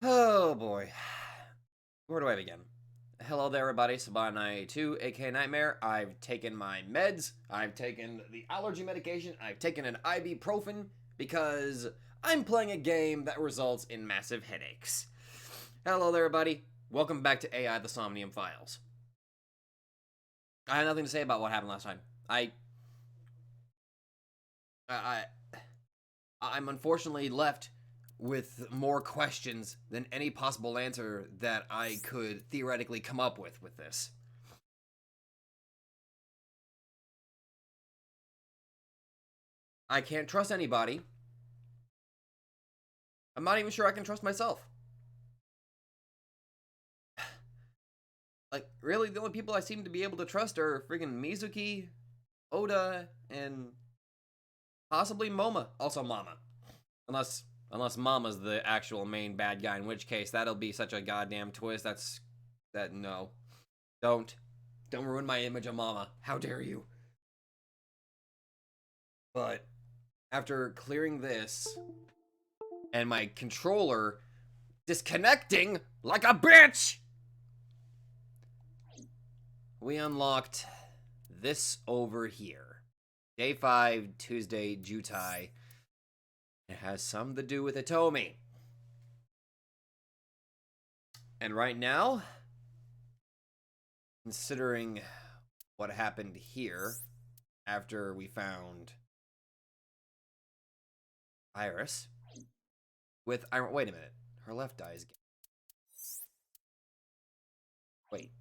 Oh boy. Where do I begin? Hello there, everybody. Saban92, aka Nightmare. I've taken my meds. I've taken the allergy medication. I've taken an ibuprofen because I'm playing a game that results in massive headaches. Hello there, everybody. Welcome back to AI the Somnium Files. I have nothing to say about what happened last time. I'm unfortunately left with more questions than any possible answer that I could theoretically come up with this. I can't trust anybody. I'm not even sure I can trust myself. Like, really, the only people I seem to be able to trust are friggin' Mizuki, Oda, and possibly Moma. Also Mama. Unless Mama's the actual main bad guy, in which case that'll be such a goddamn twist. No. Don't ruin my image of Mama. How dare you? But after clearing this and my controller disconnecting like a bitch, we unlocked this over here. Day 5, Tuesday, Jutai. It has something to do with Atomi. And right now, considering what happened here after we found Iris with Iron. Wait a minute. Her left eye is. Wait.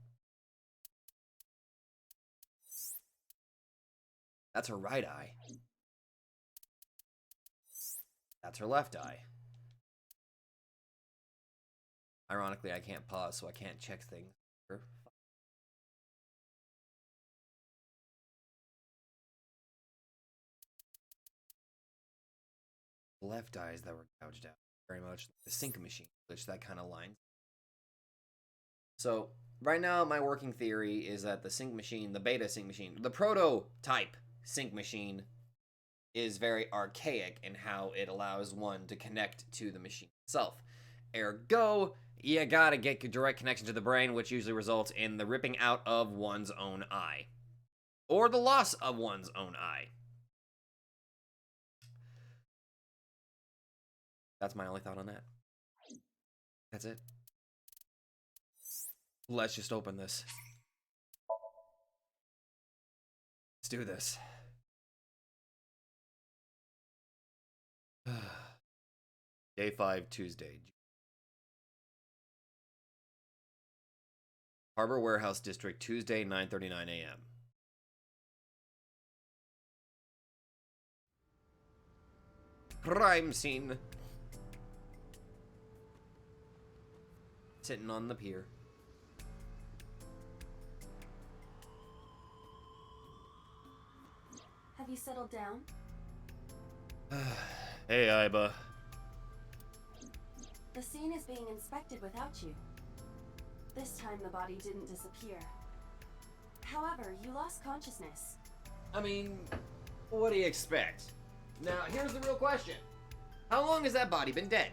That's her right eye. That's her left eye. Ironically, I can't pause, so I can't check things. Left eyes that were gouged out. Very much like the sync machine, which that kind of lines. So, right now, my working theory is that the sync machine, the beta sync machine, the prototype sync machine is very archaic in how it allows one to connect to the machine itself. Ergo, you gotta get direct connection to the brain, which usually results in the ripping out of one's own eye. Or the loss of one's own eye. That's my only thought on that. That's it. Let's just open this. Let's do this. Day 5, Tuesday. Harbor Warehouse District, Tuesday, 9:39 a.m. Crime scene. Sitting on the pier. Have you settled down? Hey, Iba. The scene is being inspected without you. This time the body didn't disappear. However, you lost consciousness. I mean, what do you expect? Now, here's the real question. How long has that body been dead?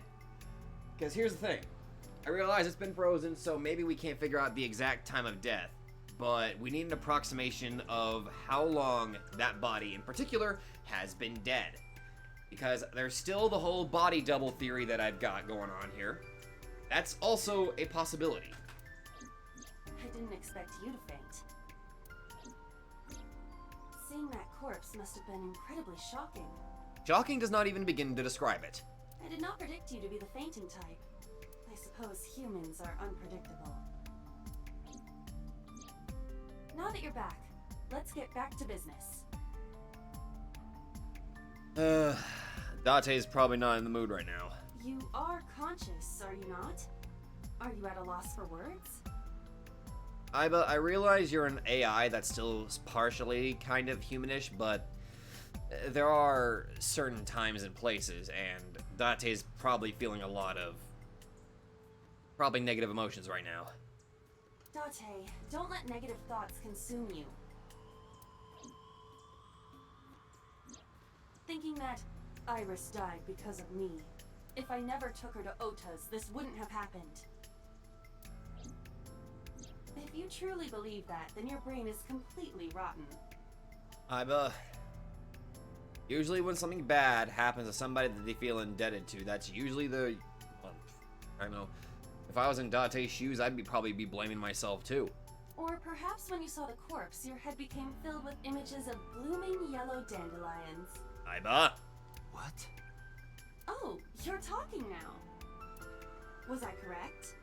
Because here's the thing. I realize it's been frozen, so maybe we can't figure out the exact time of death. But we need an approximation of how long that body in particular has been dead. Because there's still the whole body double theory that I've got going on here. That's also a possibility. I didn't expect you to faint. Seeing that corpse must have been incredibly shocking. Shocking does not even begin to describe it. I did not predict you to be the fainting type. I suppose humans are unpredictable. Now that you're back, let's get back to business. Date's probably not in the mood right now. You are conscious, are you not? Are you at a loss for words? Iba, I realize you're an AI that's still partially kind of humanish, but there are certain times and places, and Date's probably feeling a lot of negative emotions right now. Date, don't let negative thoughts consume you. Thinking that Iris died because of me If I never took her to Ota's, this wouldn't have happened. If you truly believe that, then your brain is completely rotten. Usually when something bad happens to somebody that they feel indebted to, that's usually the... Well, I don't know. If I was in Date's shoes, I'd probably be blaming myself too. Or perhaps when you saw the corpse, your head became filled with images of blooming yellow dandelions. Aiba! What? Oh, you're talking now. Was I correct?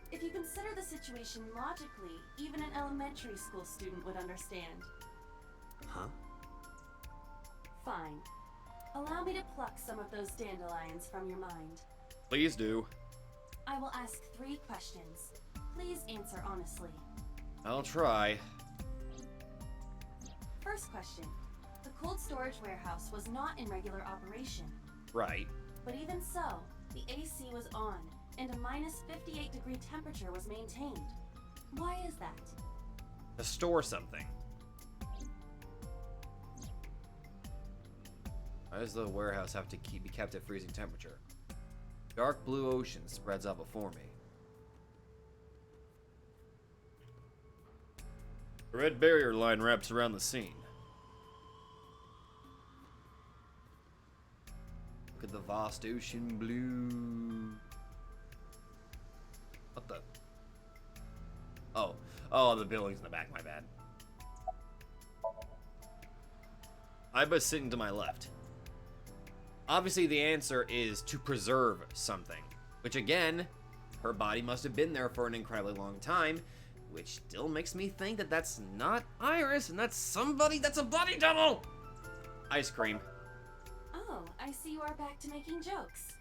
If you consider the situation logically, even an elementary school student would understand. Huh? Fine. Allow me to pluck some of those dandelions from your mind. Please do. I will ask 3 questions. Please answer honestly. I'll try. First question. The cold storage warehouse was not in regular operation. Right. But even so, the AC was on, and a minus 58-degree temperature was maintained. Why is that? To store something. Why does the warehouse have to be kept at freezing temperature? Dark blue ocean spreads out before me. A red barrier line wraps around the scene. Look at the vast ocean blue. What the? Oh, the building's in the back, my bad. Aiba's sitting to my left. Obviously, the answer is to preserve something. Which, again, her body must have been there for an incredibly long time. Which still makes me think that that's not Iris, and that's somebody that's a body double! Ice cream. Oh, I see you are back to making jokes.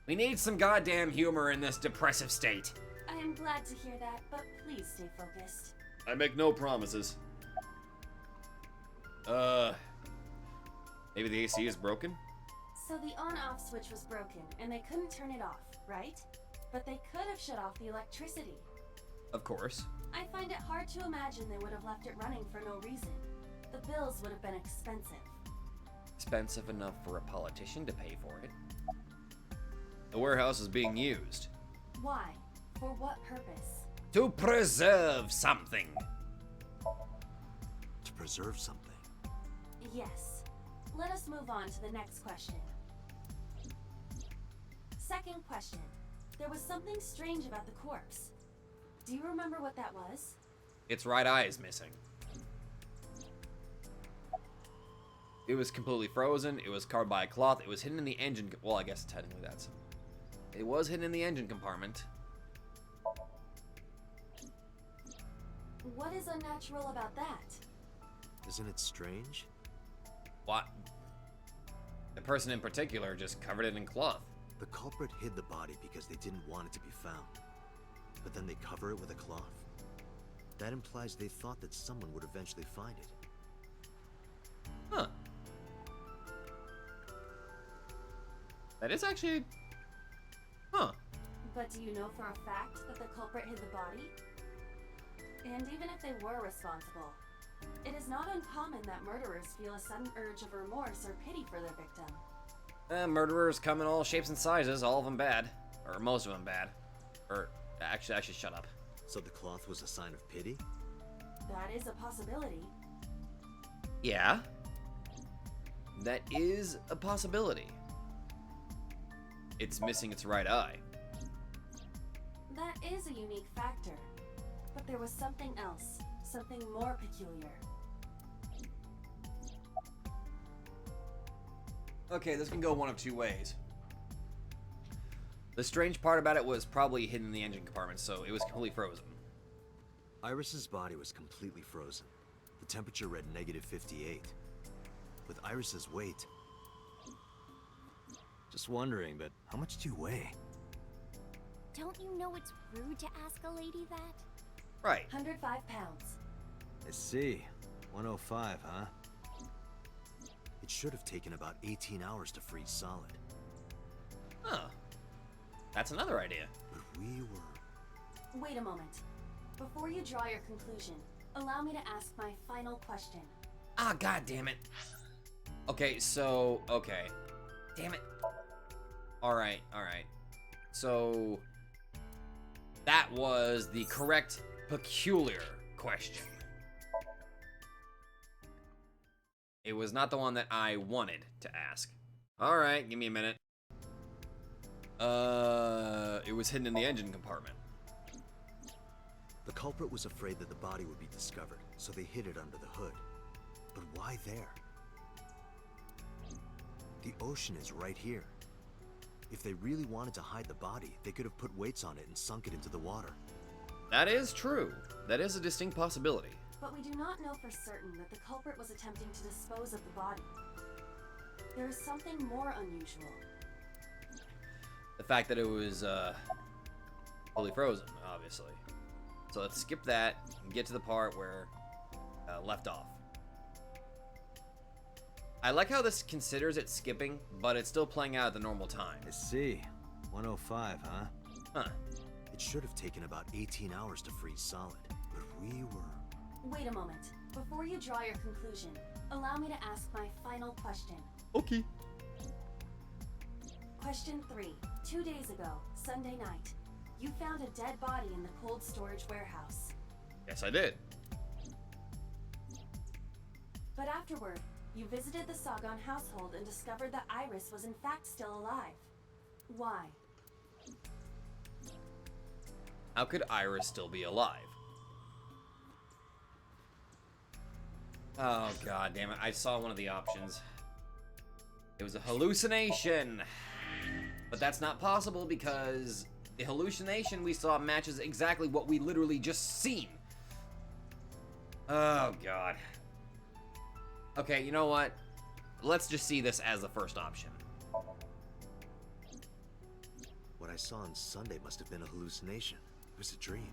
We need some goddamn humor in this depressive state. I am glad to hear that, but please stay focused. I make no promises. Maybe the AC is broken? So the on-off switch was broken, and they couldn't turn it off, right? But they could have shut off the electricity. Of course. I find it hard to imagine they would have left it running for no reason. The bills would have been expensive. Expensive enough for a politician to pay for it. The warehouse is being used. Why? For what purpose? To preserve something. To preserve something. Yes. Let us move on to the next question. Second question. There was something strange about the corpse. Do you remember what that was? Its right eye is missing. It was completely frozen. It was covered by a cloth. It was hidden in the engine. Well, I guess technically that's. It was hidden in the engine compartment. What is unnatural about that? Isn't it strange? What? The person in particular just covered it in cloth. The culprit hid the body because they didn't want it to be found. But then they cover it with a cloth. That implies they thought that someone would eventually find it. Huh. That is actually... Huh. But do you know for a fact that the culprit hid the body? And even if they were responsible, it is not uncommon that murderers feel a sudden urge of remorse or pity for their victim. Murderers come in all shapes and sizes, all of them bad. Or most of them bad. Or, actually, I should shut up. So the cloth was a sign of pity? That is a possibility. Yeah. That is a possibility. It's missing its right eye. That is a unique factor. But there was something else, something more peculiar. Okay, this can go one of two ways. The strange part about it was probably hidden in the engine compartment, so it was completely frozen. Iris's body was completely frozen. The temperature read -58. With Iris's weight... Just wondering, but how much do you weigh? Don't you know it's rude to ask a lady that? Right. 105 pounds. I see. 105, huh? It should have taken about 18 hours to freeze solid. Huh. That's another idea. But we were... Wait a moment. Before you draw your conclusion, allow me to ask my final question. Ah, god damn it. Okay, so, okay. Damn it. Alright. So, that was the correct peculiar question. It was not the one that I wanted to ask. Alright, give me a minute. It was hidden in the engine compartment. The culprit was afraid that the body would be discovered, so they hid it under the hood. But why there? The ocean is right here. If they really wanted to hide the body, they could have put weights on it and sunk it into the water. That is true. That is a distinct possibility. But we do not know for certain that the culprit was attempting to dispose of the body. There is something more unusual. The fact that it was, fully frozen, obviously. So let's skip that and get to the part where left off. I like how this considers it skipping, but it's still playing out at the normal time. I see. 105, huh? Huh. It should have taken about 18 hours to freeze solid, but we were... Wait a moment. Before you draw your conclusion, allow me to ask my final question. Okay. Question 3. 2 days ago, Sunday night, you found a dead body in the cold storage warehouse. Yes, I did. But afterward, you visited the Sagan household and discovered that Iris was in fact still alive. Why? How could Iris still be alive? Oh, god damn it. I saw one of the options. It was a hallucination. But that's not possible because the hallucination we saw matches exactly what we literally just seen. Oh, god. Okay, you know what? Let's just see this as the first option. What I saw on Sunday must have been a hallucination. It was a dream.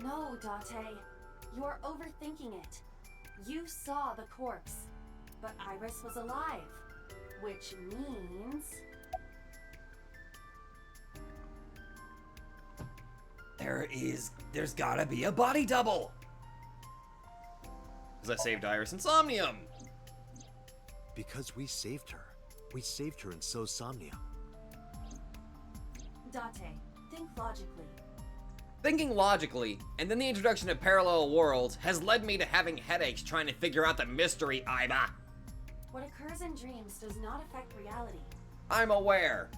No, Date. You're overthinking it. You saw the corpse, but Iris was alive, which means... There's gotta be a body double! Because I saved Iris and Somnium! Because we saved her. We saved her and so Somnium. Date, think logically. Thinking logically, and then the introduction of parallel worlds has led me to having headaches trying to figure out the mystery, Iba. What occurs in dreams does not affect reality. I'm aware.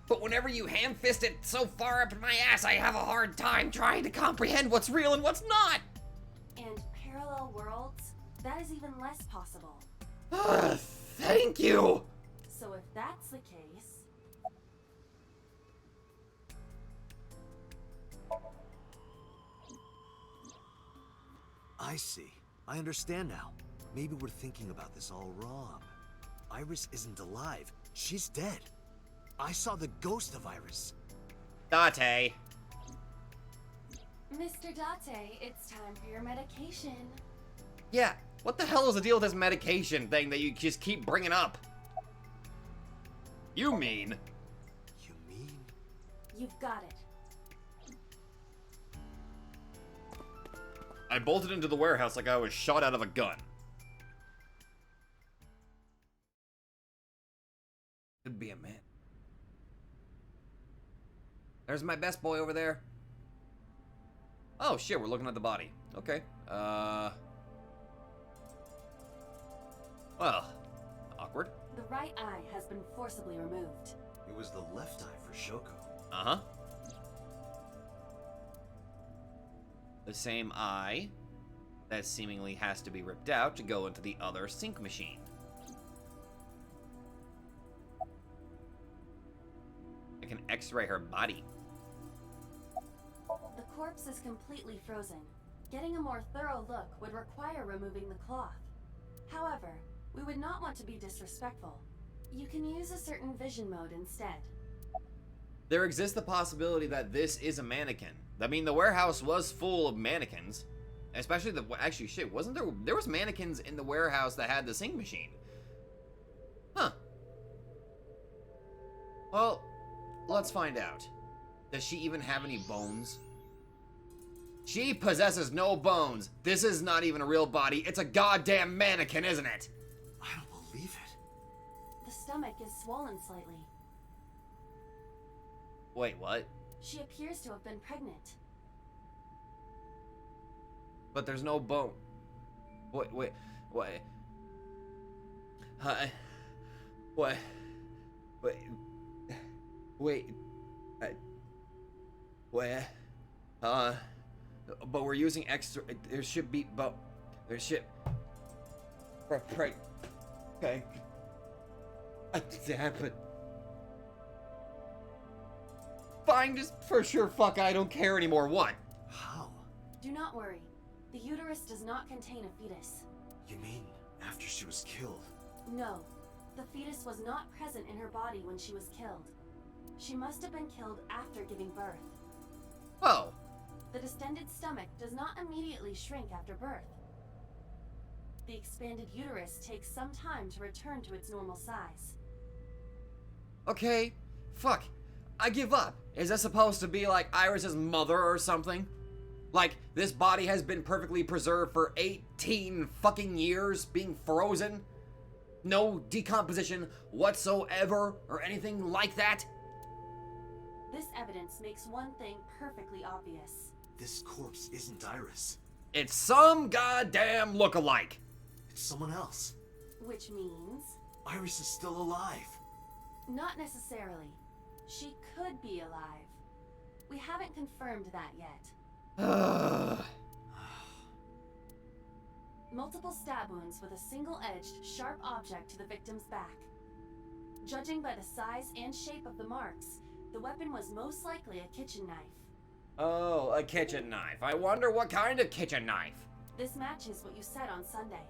But whenever you ham-fist it so far up my ass, I have a hard time trying to comprehend what's real and what's not! And parallel worlds? That is even less possible. Thank you! So if that's the case... I see. I understand now. Maybe we're thinking about this all wrong. Iris isn't alive. She's dead. I saw the ghost of Iris. Date. Mr. Date, it's time for your medication. Yeah, what the hell is the deal with this medication thing that you just keep bringing up? You mean? You mean? You've got it. I bolted into the warehouse like I was shot out of a gun. Could be a man. There's my best boy over there. Oh shit, we're looking at the body. Okay. Well, awkward. The right eye has been forcibly removed. It was the left eye for Shoko. Uh-huh. The same eye that seemingly has to be ripped out to go into the other sync machine. I can x-ray her body. The corpse is completely frozen. Getting a more thorough look would require removing the cloth. However, we would not want to be disrespectful. You can use a certain vision mode instead. There exists the possibility that this is a mannequin. I mean, the warehouse was full of mannequins. Especially the... Actually, shit, wasn't there... There was mannequins in the warehouse that had the sync machine. Huh. Well, let's find out. Does she even have any bones? She possesses no bones. This is not even a real body. It's a goddamn mannequin, isn't it? I don't believe it. The stomach is swollen slightly. Wait, what? She appears to have been pregnant. But there's no bone. Wait. Hi. What? Wait. Where? But we're using extra. There should be. But there should. Okay. Damn it. Fine, just for sure. Fuck, I don't care anymore. What? How? Do not worry. The uterus does not contain a fetus. You mean after she was killed? No. The fetus was not present in her body when she was killed. She must have been killed after giving birth. Oh. The distended stomach does not immediately shrink after birth. The expanded uterus takes some time to return to its normal size. Okay. Fuck. I give up. Is that supposed to be like Iris's mother or something? Like, this body has been perfectly preserved for 18 fucking years, being frozen? No decomposition whatsoever, or anything like that? This evidence makes one thing perfectly obvious. This corpse isn't Iris. It's some goddamn look-alike. It's someone else. Which means... Iris is still alive. Not necessarily. She could be alive. We haven't confirmed that yet. Multiple stab wounds with a single-edged, sharp object to the victim's back. Judging by the size and shape of the marks, the weapon was most likely a kitchen knife. Oh, a kitchen knife. I wonder what kind of kitchen knife. This matches what you said on Sunday.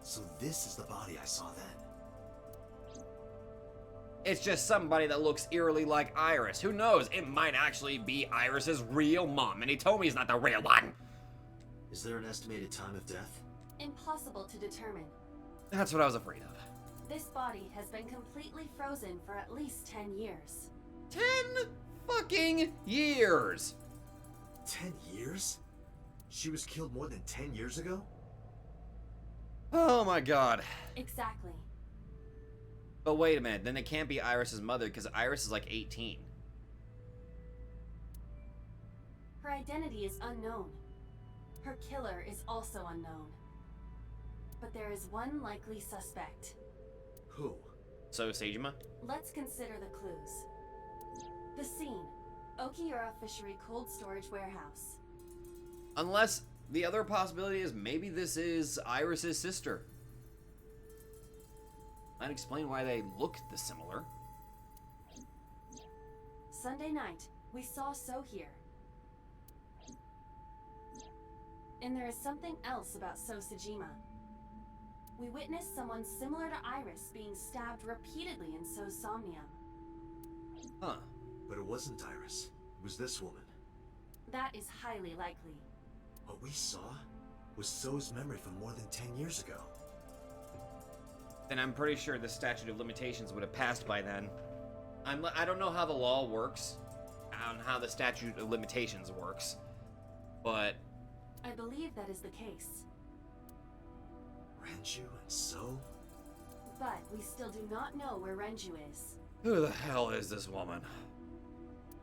So this is the body I saw then. It's just somebody that looks eerily like Iris. Who knows? It might actually be Iris's real mom, and he told me he's not the real one. Is there an estimated time of death? Impossible to determine. That's what I was afraid of. This body has been completely frozen for at least 10 years. 10 fucking years! 10 years? She was killed more than 10 years ago? Oh my god. Exactly. But wait a minute, then it can't be Iris's mother because Iris is like 18. Her identity is unknown. Her killer is also unknown. But there is one likely suspect. Who? So, Sejima? Let's consider the clues. The scene. Okiura Fishery Cold Storage Warehouse. Unless the other possibility is maybe this is Iris's sister. Might explain why they look this similar. Sunday night, we saw So here. And there is something else about So Sejima. We witnessed someone similar to Iris being stabbed repeatedly in So's Somnium. Huh. But it wasn't Iris. It was this woman. That is highly likely. What we saw was So's memory from more than 10 years ago. Then I'm pretty sure the statute of limitations would have passed by then. I don't know how the law works, and how the statute of limitations works, but... I believe that is the case. Renju and So? But we still do not know where Renju is. Who the hell is this woman?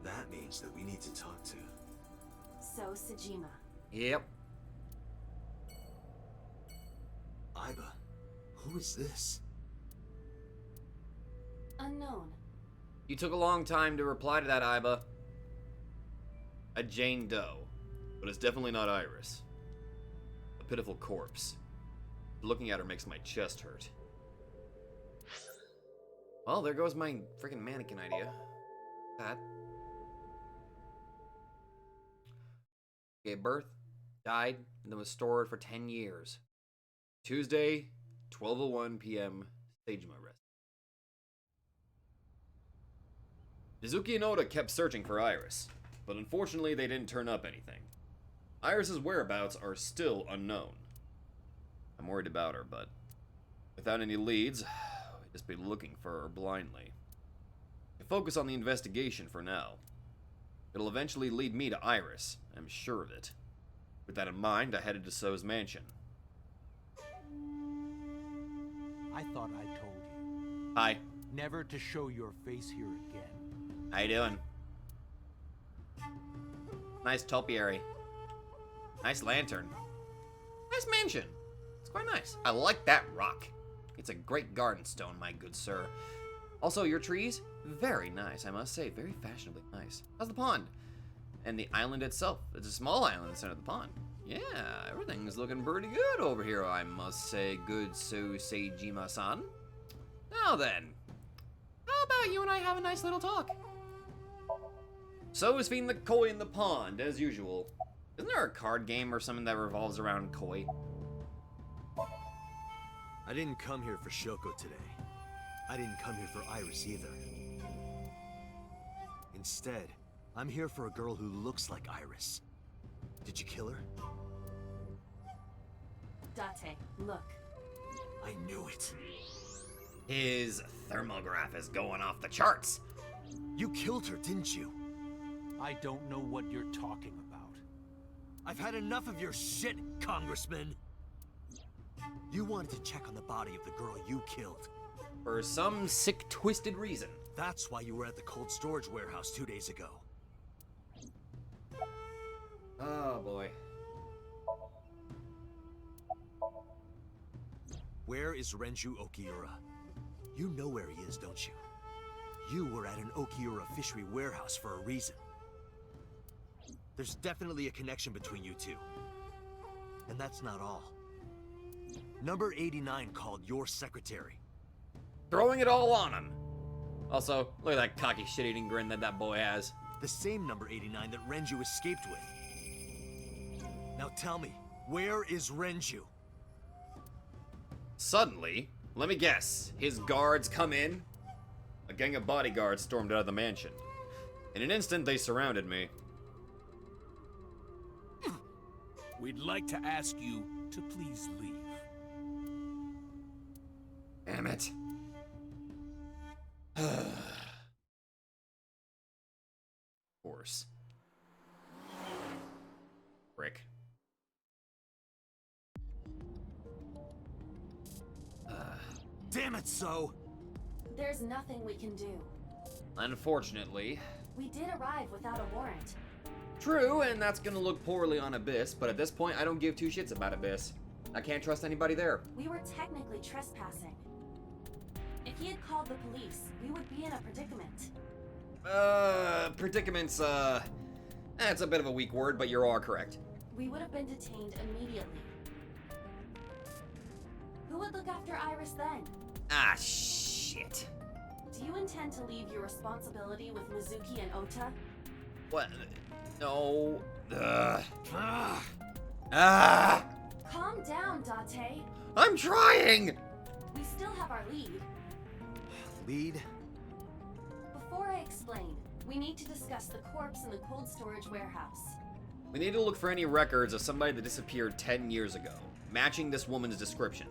That means that we need to talk to... So Sejima. Yep. Aiba. Who is this? Unknown. You took a long time to reply to that, Aiba. A Jane Doe. But it's definitely not Iris. A pitiful corpse. Looking at her makes my chest hurt. Well, there goes my freaking mannequin idea. That. Gave birth, died, and then was stored for 10 years. Tuesday, 12:01 p.m., Sejima rest. Mizuki and Oda kept searching for Iris, but unfortunately they didn't turn up anything. Iris's whereabouts are still unknown. I'm worried about her, but without any leads, we'd just be looking for her blindly. I focus on the investigation for now. It'll eventually lead me to Iris, I'm sure of it. With that in mind, I headed to So's mansion. I thought I told you Hi. never to show your face here again. How you doing? Nice topiary. Nice lantern. Nice mansion. It's quite nice. I like that rock. It's a great garden stone, my good sir. Also, your trees, very nice, I must say. Very fashionably nice. How's the pond? And the island itself. It's a small island in the center of the pond. Yeah, everything's looking pretty good over here, I must say, good so Seijima-san. Now then, how about you and I have a nice little talk? So is feeding the koi in the pond, as usual. Isn't there a card game or something that revolves around koi? I didn't come here for Shoko today. I didn't come here for Iris either. Instead, I'm here for a girl who looks like Iris. Did you kill her? Date, look. I knew it. His thermograph is going off the charts. You killed her, didn't you? I don't know what you're talking about. I've had enough of your shit, Congressman! You wanted to check on the body of the girl you killed. For some sick, twisted reason. That's why you were at the cold storage warehouse 2 days ago. Oh boy. Where is Renju Okiura? You know where he is, don't you? You were at an Okiura fishery warehouse for a reason. There's definitely a connection between you two. And that's not all. Number 89 called your secretary. Throwing it all on him. Also, look at that cocky shit-eating grin that boy has. The same number 89 that Renju escaped with. Now tell me, where is Renju? Suddenly, let me guess, his guards come in? A gang of bodyguards stormed out of the mansion. In an instant, they surrounded me. We'd like to ask you to please leave. Damn it. Of course. Rick. Damn it, so! There's nothing we can do. Unfortunately. We did arrive without a warrant. True, and that's gonna look poorly on Abyss, but at this point, I don't give two shits about Abyss. I can't trust anybody there. We were technically trespassing. If he had called the police, we would be in a predicament. Predicaments, that's a bit of a weak word, but you're all correct. We would have been detained immediately. Who would look after Iris then? Ah, shit. Do you intend to leave your responsibility with Mizuki and Ota? What? No. Ah! Calm down, Date. I'm trying! We still have our lead. Lead? Before I explain, we need to discuss the corpse in the cold storage warehouse. We need to look for any records of somebody that disappeared 10 years ago, matching this woman's description.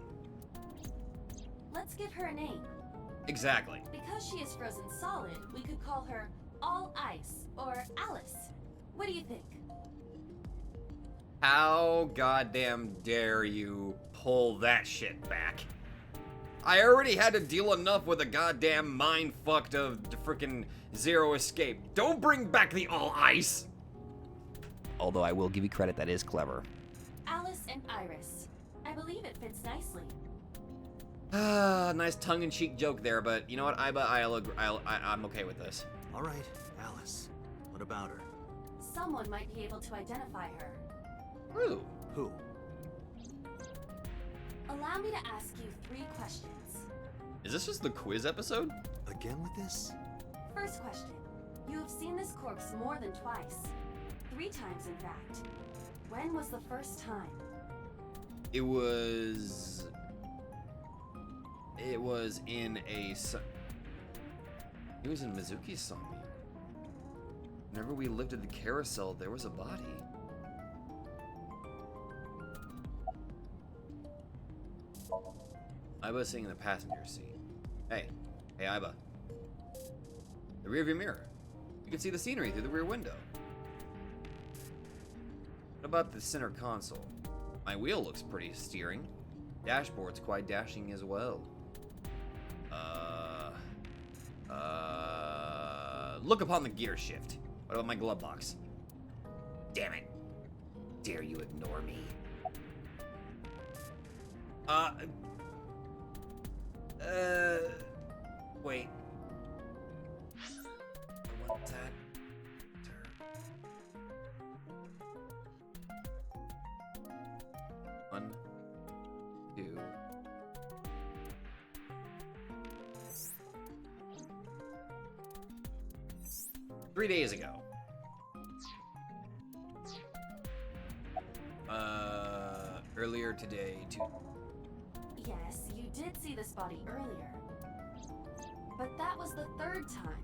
Let's give her a name. Exactly. Because she is frozen solid, we could call her All Ice or Alice. What do you think? How goddamn dare you pull that shit back? I already had to deal enough with a goddamn mind-fucked of the frickin' Zero Escape. Don't bring back the All Ice! Although I will give you credit, that is clever. Alice and Iris. I believe it fits nicely. Nice tongue-in-cheek joke there, but you know what, Iba, I'm okay with this. Alright, Alice. What about her? Someone might be able to identify her. Ooh. Who? Allow me to ask you 3 questions. Is this just the quiz episode? Again with this? First question. You have seen this corpse more than twice. 3 times, in fact. When was the first time? It was in a... It was in Mizuki's Somnium. Whenever we lived at the carousel, there was a body. Iba's sitting in the passenger seat. Hey, Iba. The rearview mirror. You can see the scenery through the rear window. What about the center console? My wheel looks pretty steering. Dashboard's quite dashing as well. Look upon the gear shift. What about my glove box? Damn it. Dare you ignore me? Wait. I want that. One, two. 3 days ago. Earlier today, too. Yes, you did see this body earlier. But that was the third time.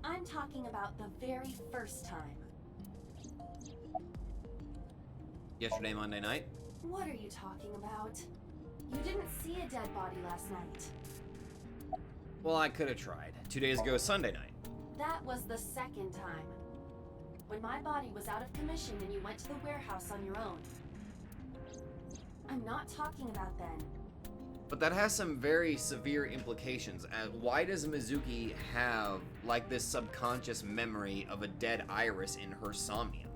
I'm talking about the very first time. Yesterday, Monday night. What are you talking about? You didn't see a dead body last night. Well, I could have tried. 2 days ago, Sunday night. That was the second time. When my body was out of commission and you went to the warehouse on your own. I'm not talking about then. But that has some very severe implications. Why does Mizuki have, like, this subconscious memory of a dead Iris in her Somnium?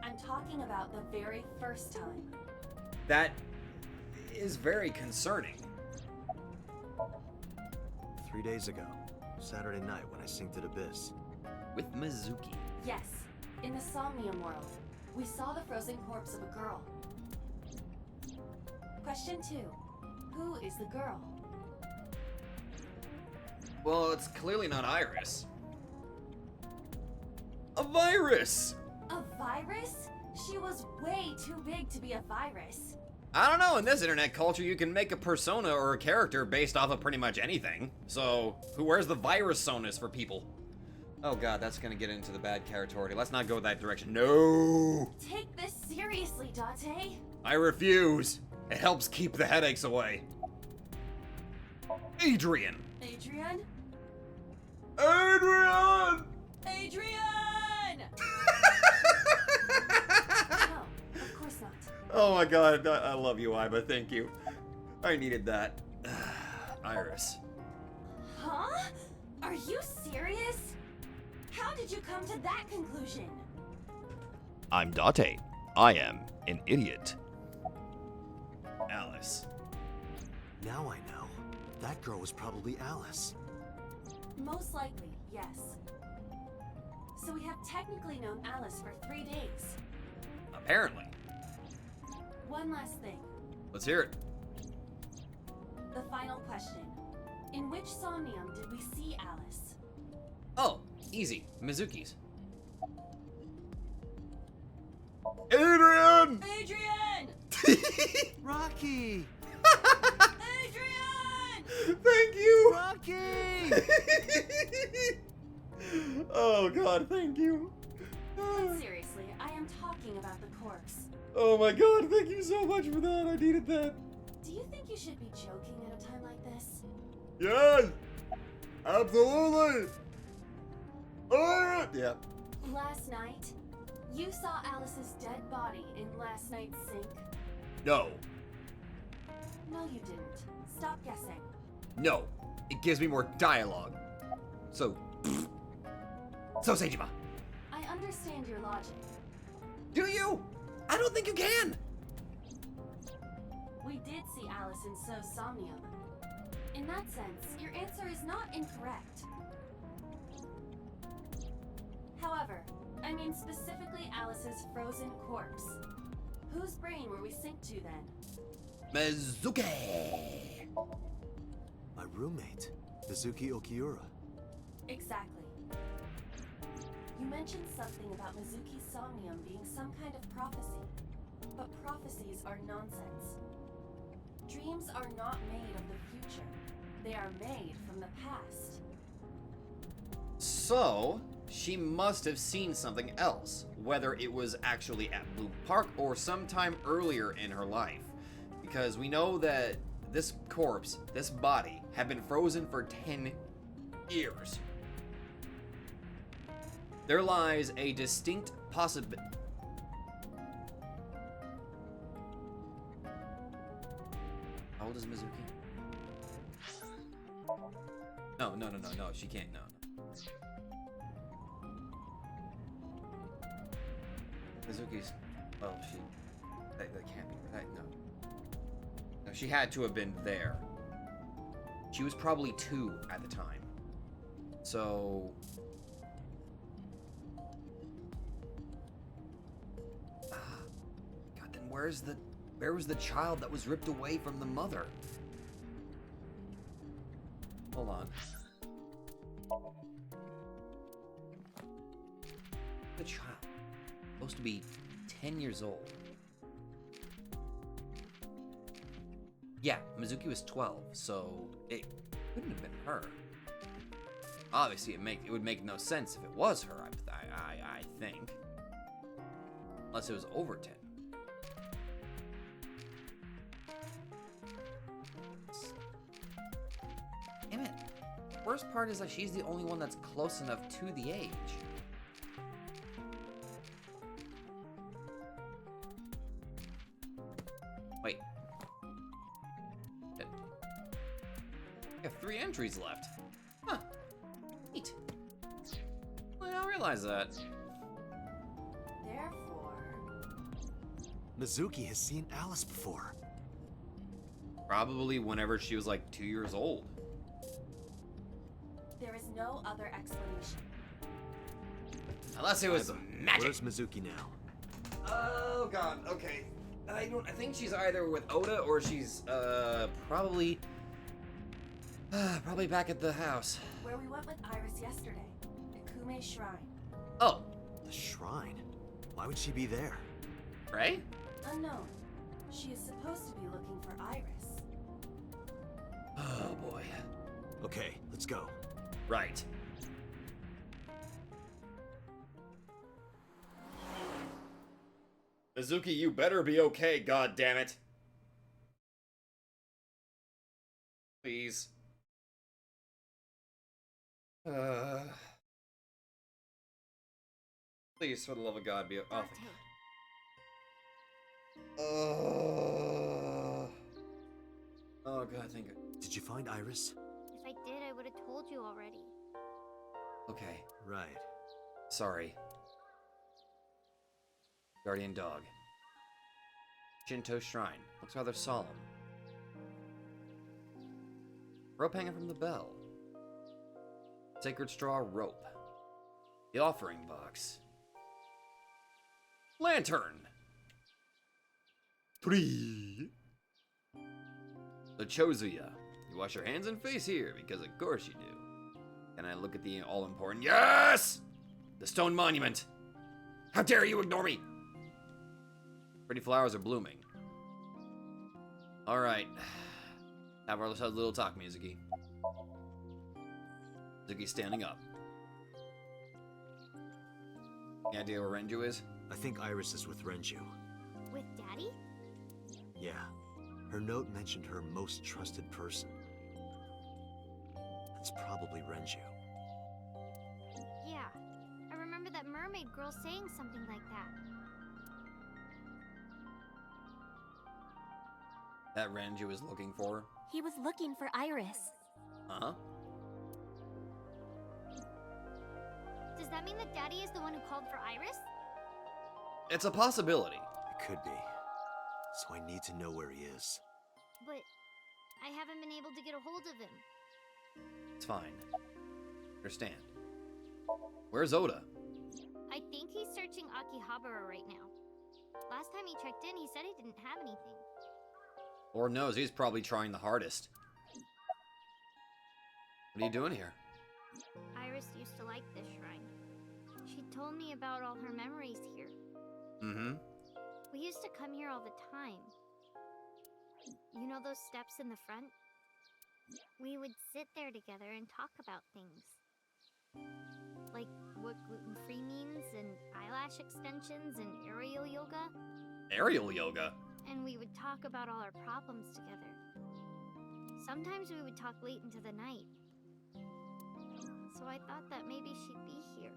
I'm talking about the very first time. That is very concerning. 3 days ago, Saturday night when I synced at Abyss. With Mizuki. Yes, in the Somnium world, we saw the frozen corpse of a girl. Question 2. Who is the girl? Well, it's clearly not Iris. A virus! A virus? She was way too big to be a virus. I don't know, in this internet culture, you can make a persona or a character based off of pretty much anything. So, where's the virus-sonus for people? Oh god, that's gonna get into the bad territory. Let's not go that direction. No! Take this seriously, Date. I refuse. It helps keep the headaches away. Adrian! Adrian? Adrian! Adrian! No, of course not. Oh my god, I love you, Iba. Thank you. I needed that. Iris. Huh? Are you serious? How did you come to that conclusion? I'm Date. I am an idiot. Alice. Now I know. That girl was probably Alice. Most likely, yes. So we have technically known Alice for 3 days. Apparently. One last thing. Let's hear it. The final question. In which Somnium did we see Alice? Oh, easy. Mizuki's. Adrian! Adrian! Rocky! Adrian! Thank you! Rocky! Oh god, thank you. But seriously, I am talking about the corpse. Oh my god, thank you so much for that. I needed that. Do you think you should be joking at a time like this? Yes! Absolutely! Alright! Yeah. Last night, you saw Alice's dead body in last night's sink? No. No, you didn't. Stop guessing. No. It gives me more dialogue. So Seijima. I understand your logic. Do you? I don't think you can. We did see Alice in So's Somnium. In that sense, your answer is not incorrect. However, I mean specifically Alice's frozen corpse. Whose brain were we synced to then? Mizuki. My roommate, Mizuki Okiura. Exactly. You mentioned something about Mizuki's Somnium being some kind of prophecy. But prophecies are nonsense. Dreams are not made of the future. They are made from the past. So, she must have seen something else, whether it was actually at Blue Park or sometime earlier in her life. Because we know that this corpse, this body, had been frozen for 10 years. There lies a distinct possibility. How old is Mizuki? No, she can't, no. Mizuki's... Well, she... That can't be... No. No, she had to have been there. She was probably 2 at the time. So... God, then where was the child that was ripped away from the mother? Hold on. The child. Supposed to be 10 years old. Yeah, Mizuki was 12, so it couldn't have been her. Obviously, it would make no sense if it was her, I think. Unless it was over 10. Damn it. Worst part is that she's the only one that's close enough to the age. Wait. I have 3 entries left. Huh. Neat. I don't realize that. Therefore, Mizuki has seen Alice before. Probably whenever she was like 2 years old. there is no other explanation. Unless it was magic. Where's Mizuki now? Oh god, okay. I think she's either with Oda or she's probably back at the house. Where we went with Iris yesterday, Ikume Shrine. Oh, The shrine? Why would she be there? right? Unknown. She is supposed to be looking for Iris. Oh boy. Okay, let's go. Right. Mizuki, you better be okay, god damn it. Please. Please, for the love of God, be. Oh, oh god, thank you. Did you find Iris? If I did, I would have told you already. Okay, Right. sorry. Guardian dog. Shinto shrine. Looks rather solemn. Rope hanging from the bell. Sacred straw rope. The offering box. Lantern. 3. The Chozuya. You wash your hands and face here, because of course you do. Can I look at the all-important... Yes! The stone monument. How dare you ignore me? Pretty flowers are blooming. Alright. Have our little talk, Mizuki. Mizuki's standing up. Any idea where Renju is? I think Iris is with Renju. With Daddy? Yeah. Her note mentioned her most trusted person. That's probably Renju. Yeah. I remember that mermaid girl saying something like that. That Renju is looking for? He was looking for Iris. Huh? Does that mean that Daddy is the one who called for Iris? It's a possibility. It could be. So I need to know where he is. But I haven't been able to get a hold of him. It's fine. Understand. Where's Oda? I think he's searching Akihabara right now. Last time he checked in, he said he didn't have anything. Lord knows he's probably trying the hardest. What are you doing here? Iris used to like this shrine. She told me about all her memories here. Mm-hmm. We used to come here all the time. You know those steps in the front? We would sit there together and talk about things. Like what gluten-free means, and eyelash extensions, and aerial yoga. Aerial yoga? And we would talk about all our problems together. Sometimes we would talk late into the night. So I thought that maybe she'd be here.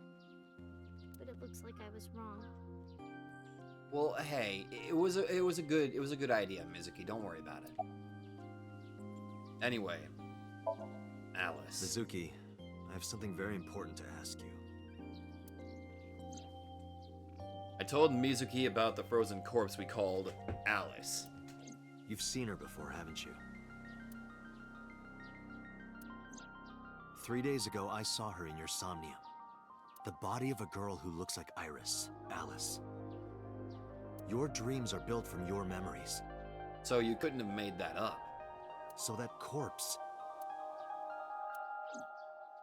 But it looks like I was wrong. Well, hey, it was a good idea, Mizuki. Don't worry about it. Anyway, Alice. Mizuki, I have something very important to ask you. I told Mizuki about the frozen corpse we called Alice. You've seen her before, haven't you? 3 days ago, I saw her in your Somnium. The body of a girl who looks like Iris, Alice. Your dreams are built from your memories. So you couldn't have made that up. So that corpse...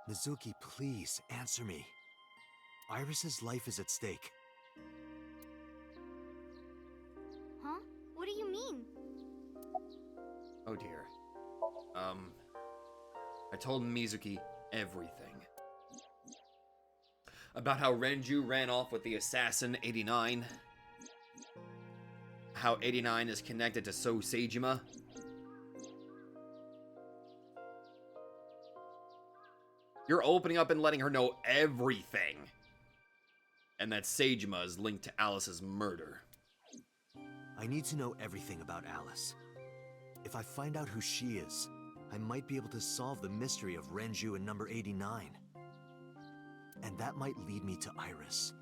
Mizuki, please, answer me. Iris's life is at stake. Huh? What do you mean? Oh dear. I told Mizuki everything. About how Renju ran off with the assassin 89. How 89 is connected to So Seijima. You're opening up and letting her know everything. And that Seijima is linked to Alice's murder. I need to know everything about Alice. If I find out who she is, I might be able to solve the mystery of Renju and number 89. And that might lead me to Iris.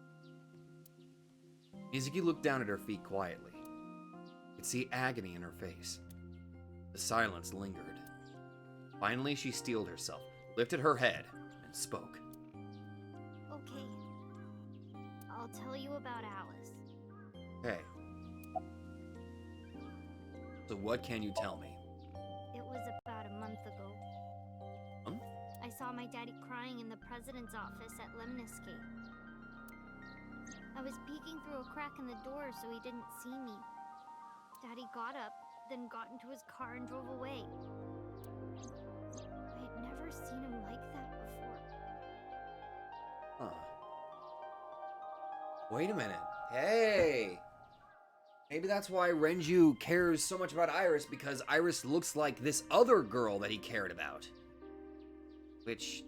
Mizuki looked down at her feet quietly. You could see agony in her face. The silence lingered. Finally, she steeled herself, lifted her head, and spoke. Okay. I'll tell you about Alice. Hey. So what can you tell me? It was about a month ago. Month? I saw my daddy crying in the president's office at Lemniscate. I was peeking through a crack in the door so he didn't see me. Daddy got up, then got into his car and drove away. I had never seen him like that before. Huh. Wait a minute. Hey! Maybe that's why Renju cares so much about Iris, because Iris looks like this other girl that he cared about. Which...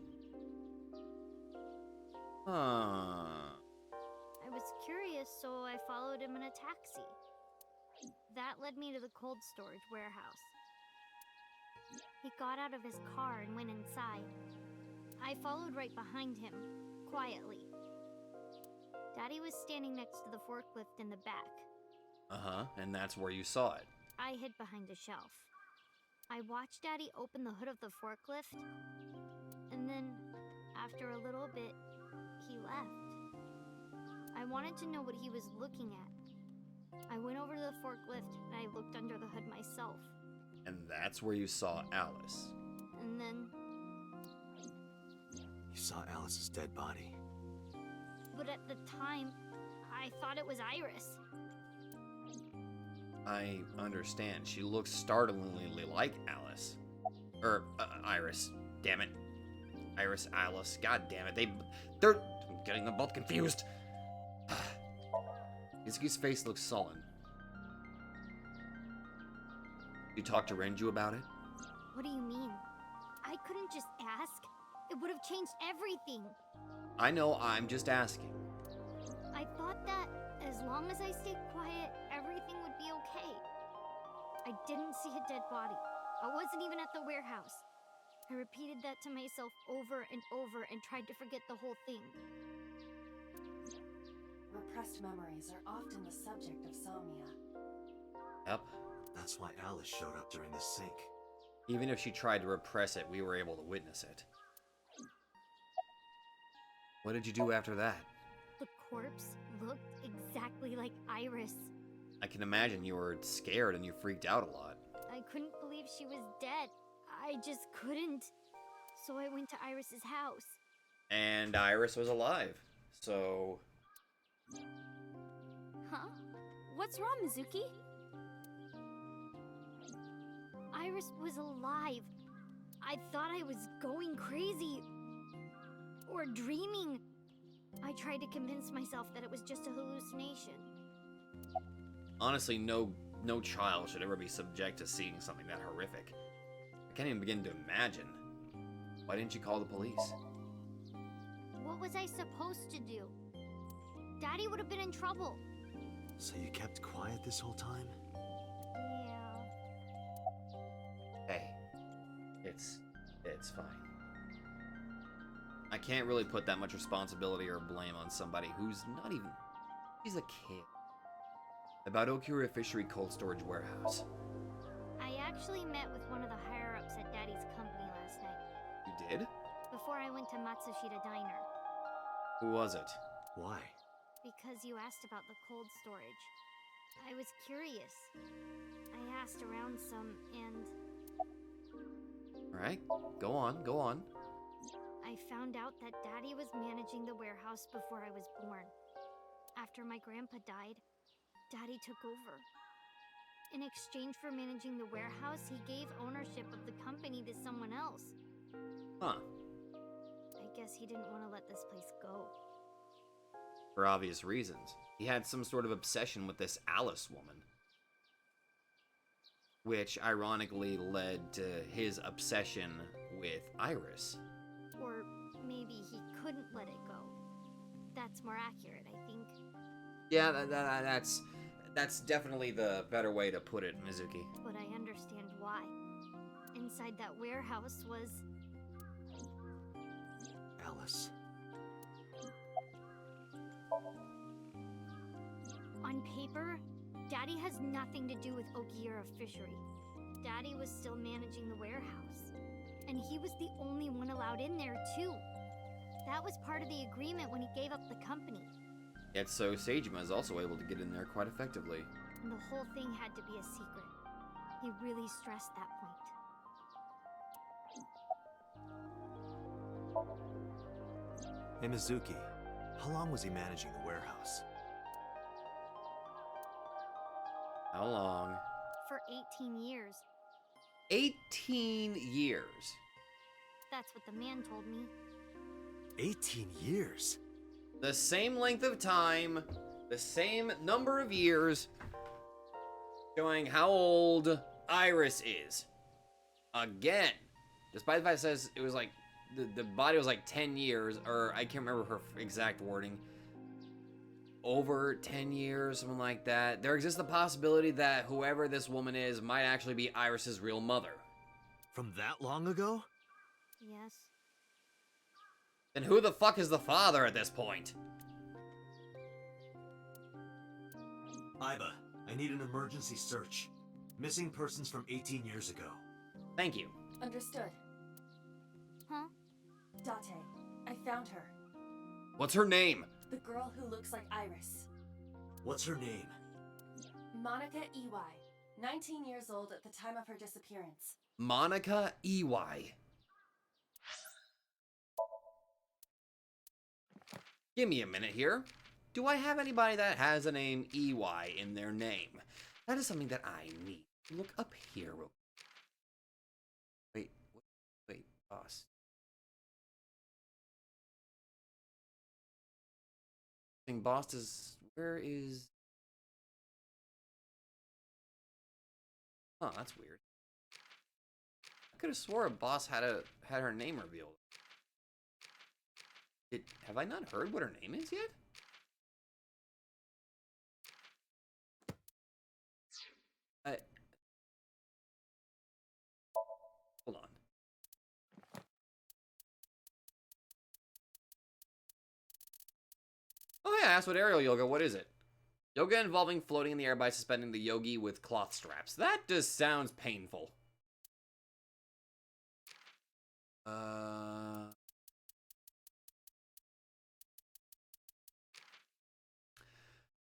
Huh... I was curious, so I followed him in a taxi. That led me to the cold storage warehouse. He got out of his car and went inside. I followed right behind him, quietly. Daddy was standing next to the forklift in the back. Uh-huh, and that's where you saw it. I hid behind a shelf. I watched Daddy open the hood of the forklift, and then, after a little bit, he left. I wanted to know what he was looking at. I went over to the forklift, and I looked under the hood myself. And that's where you saw Alice. And then... You saw Alice's dead body. But at the time, I thought it was Iris. I understand. She looks startlingly like Alice. Iris. Damn it. Iris, Alice. God damn it. I'm getting them both confused. Izuki's face looks sullen. You talked to Renju about it? What do you mean? I couldn't just ask. It would have changed everything. I know, I'm just asking. I thought that as long as I stayed quiet, everything would be okay. I didn't see a dead body. I wasn't even at the warehouse. I repeated that to myself over and over and tried to forget the whole thing. Repressed memories are often the subject of somnia. Yep. That's why Alice showed up during the sync. Even if she tried to repress it, we were able to witness it. What did you do after that? The corpse looked exactly like Iris. I can imagine you were scared and you freaked out a lot. I couldn't believe she was dead. I just couldn't. So I went to Iris's house. And Iris was alive. So... Huh? What's wrong, Mizuki? Iris was alive. I thought I was going crazy. Or dreaming. I tried to convince myself that it was just a hallucination. Honestly, no child should ever be subject to seeing something that horrific. I can't even begin to imagine. Why didn't you call the police? What was I supposed to do? Daddy would have been in trouble. So you kept quiet this whole time? Yeah. Hey, it's fine. I can't really put that much responsibility or blame on somebody who's not even She's a kid. About Okura Fishery Cold Storage Warehouse. I actually met with one of the higher-ups at Daddy's company last night, You did? before I went to Matsushita Diner, Who was it? Why? because you asked about the cold storage. I was curious. I asked around some, and Alright, go on, go on. I found out that Daddy was managing the warehouse before I was born. After my grandpa died, Daddy took over. In exchange for managing the warehouse, he gave ownership of the company to someone else. Huh. I guess he didn't want to let this place go. For obvious reasons. He had some sort of obsession with this Alice woman. Which ironically led to his obsession with Iris. Or maybe he couldn't let it go. That's more accurate, I think. Yeah, that's definitely the better way to put it, Mizuki. But I understand why. Inside that warehouse was... Alice. On paper, Daddy has nothing to do with Okiura Fishery. Daddy was still managing the warehouse. And he was the only one allowed in there, too. That was part of the agreement when he gave up the company. Yet so Seijima is also able to get in there quite effectively. And the whole thing had to be a secret. He really stressed that point. Hey, Mizuki. How long was he managing the warehouse? How long? For 18 years. 18 years. That's what the man told me. 18 years? The same length of time, the same number of years, showing how old Iris is. Again, despite the fact it says it was like, the body was like 10 years, or I can't remember her exact wording. Over 10 years, something like that. There exists the possibility that whoever this woman is might actually be Iris's real mother. From that long ago? Yes. Then who the fuck is the father at this point? Iba, I need an emergency search. Missing persons from 18 years ago. Thank you. Understood. Huh? Date, I found her. What's her name? The girl who looks like Iris. What's her name? Monica Ey. 19 years old at the time of her disappearance. Monica Ey. Give me a minute here. Do I have anybody that has a name EY in their name? That is something that I need. Look up here. Wait, boss. Boss is... Where is... Huh, that's weird. I could have swore a boss had her name revealed. Have I not heard what her name is yet? Hold on. Oh yeah, that's what aerial yoga. What is it? Yoga involving floating in the air by suspending the yogi with cloth straps. That just sounds painful.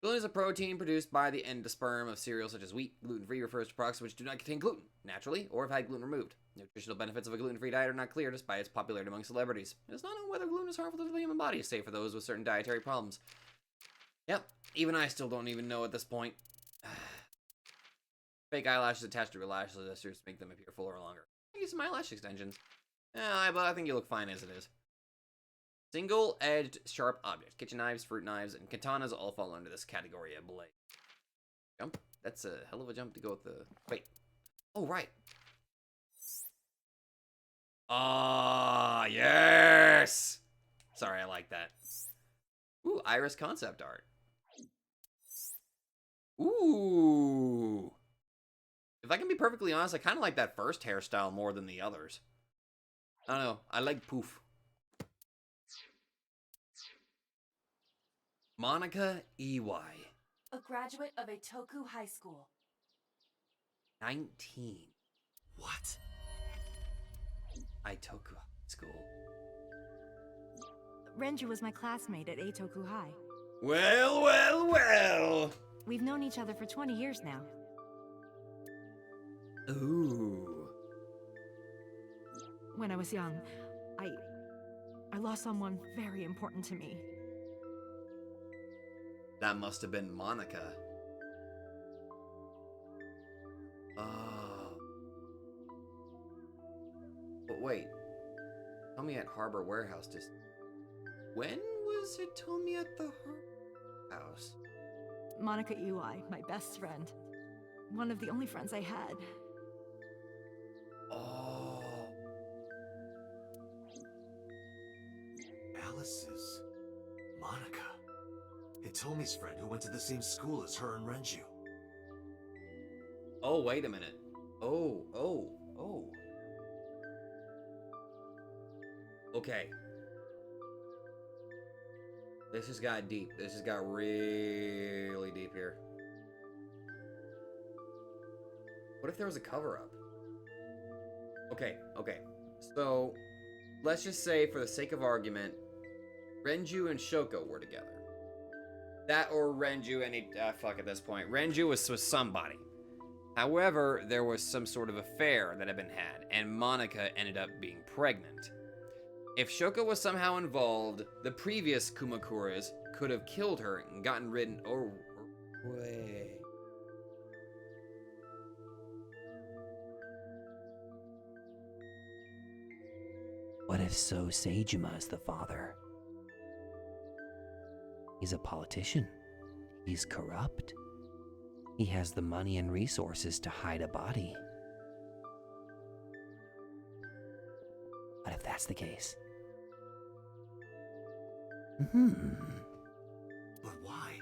Gluten is a protein produced by the endosperm of cereals such as wheat. Gluten-free refers to products which do not contain gluten, naturally, or have had gluten removed. Nutritional benefits of a gluten-free diet are not clear despite its popularity among celebrities. It is not known whether gluten is harmful to the human body, save for those with certain dietary problems. Yep, even I still don't even know at this point. Fake eyelashes attached to your lash lifters to make them appear fuller or longer. Use some eyelash extensions. But I think you look fine as it is. Single-edged sharp objects. Kitchen knives, fruit knives, and katanas all fall under this category of blade. Jump? That's a hell of a jump to go with the... Wait. Oh, right. Ah, yes! Sorry, I like that. Ooh, Iris concept art. Ooh. If I can be perfectly honest, I kind of like that first hairstyle more than the others. I don't know. I like poof. Monica Iwai. A graduate of Eitoku High School. 19. What? Itoku School. Renju was my classmate at Eitoku High. Well, well, well! We've known each other for 20 years now. Ooh. When I was young, I lost someone very important to me. That must have been Monica. But wait. Tell me at Harbor Warehouse just... When was Hitomi at the Harbor House? Monica Iwai, my best friend. One of the only friends I had. Oh. Alice's Monica. Hitomi's friend who went to the same school as her and Renju. Oh, wait a minute. Oh. Okay. This has got deep. This has got really deep here. What if there was a cover-up? Okay. So, let's just say, for the sake of argument, Renju and Shoko were together. That or Renju and fuck at this point. Renju was with somebody. However, there was some sort of affair that had been had, and Monica ended up being pregnant. If Shoko was somehow involved, the previous Kumakuras could have killed her and gotten rid away. What if So Seijima is the father? He's a politician. He's corrupt. He has the money and resources to hide a body. What if that's the case? But why?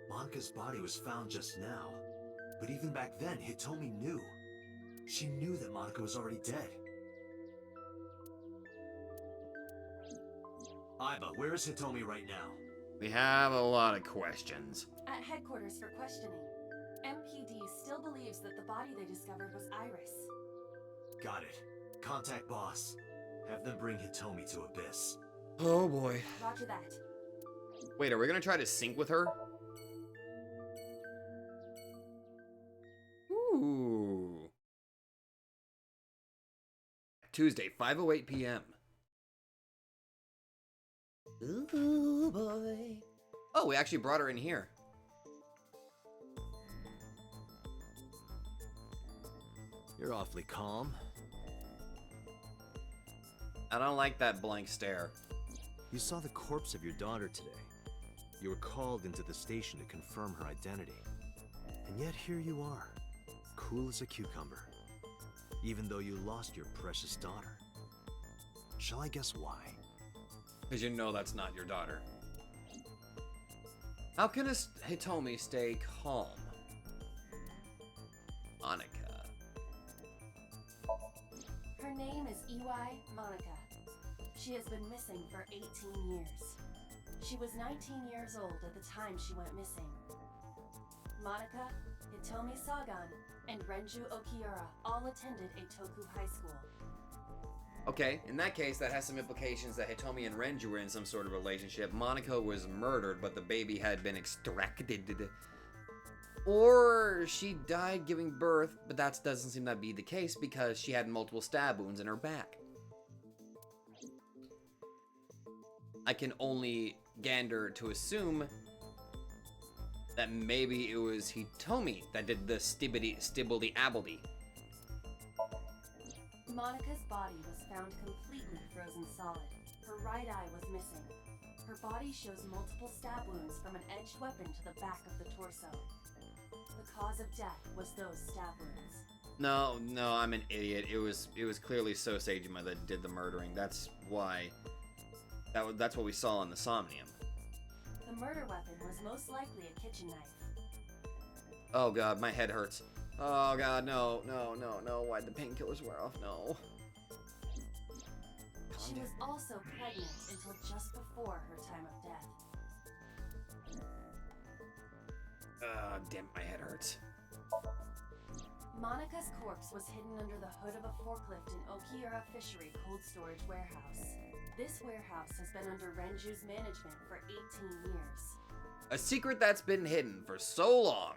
Monica's body was found just now. But even back then, Hitomi knew. She knew that Monica was already dead. Aiba, where is Hitomi right now? We have a lot of questions. At headquarters for questioning. MPD still believes that the body they discovered was Iris. Got it. Contact boss. Have them bring Hitomi to Abyss. Oh boy. Roger that. Wait, are we gonna try to sync with her? Ooh. Tuesday, 5:08 p.m. Ooh boy. Oh, we actually brought her in here. You're awfully calm. I don't like that blank stare. You saw the corpse of your daughter today. You were called into the station to confirm her identity. And yet here you are, cool as a cucumber. Even though you lost your precious daughter. Shall I guess why? Because you know that's not your daughter. How can a Hitomi stay calm? Monica. Her name is Iwai Monica. She has been missing for 18 years. She was 19 years old at the time she went missing. Monica, Hitomi Sagan, and Renju Okiura all attended Eitoku High School. Okay, in that case, that has some implications that Hitomi and Renju were in some sort of relationship. Monica was murdered, but the baby had been extracted. Or she died giving birth, but that doesn't seem to be the case because she had multiple stab wounds in her back. I can only gander to assume that maybe it was Hitomi that did the stibbledy-abbledy. Monica's body was found completely frozen solid. Her right eye was missing. Her body shows multiple stab wounds from an edged weapon to the back of the torso. The cause of death was those stab wounds. No, I'm an idiot. It was clearly So Seijima that did the murdering. That's why. That's what we saw in the Somnium. The murder weapon was most likely a kitchen knife. Oh god, my head hurts. Oh god, no. Why'd the painkillers wear off? No. She was also pregnant until just before her time of death. Damn, my head hurts. Monika's corpse was hidden under the hood of a forklift in Okiura Fishery Cold Storage Warehouse. This warehouse has been under Renju's management for 18 years. A secret that's been hidden for so long.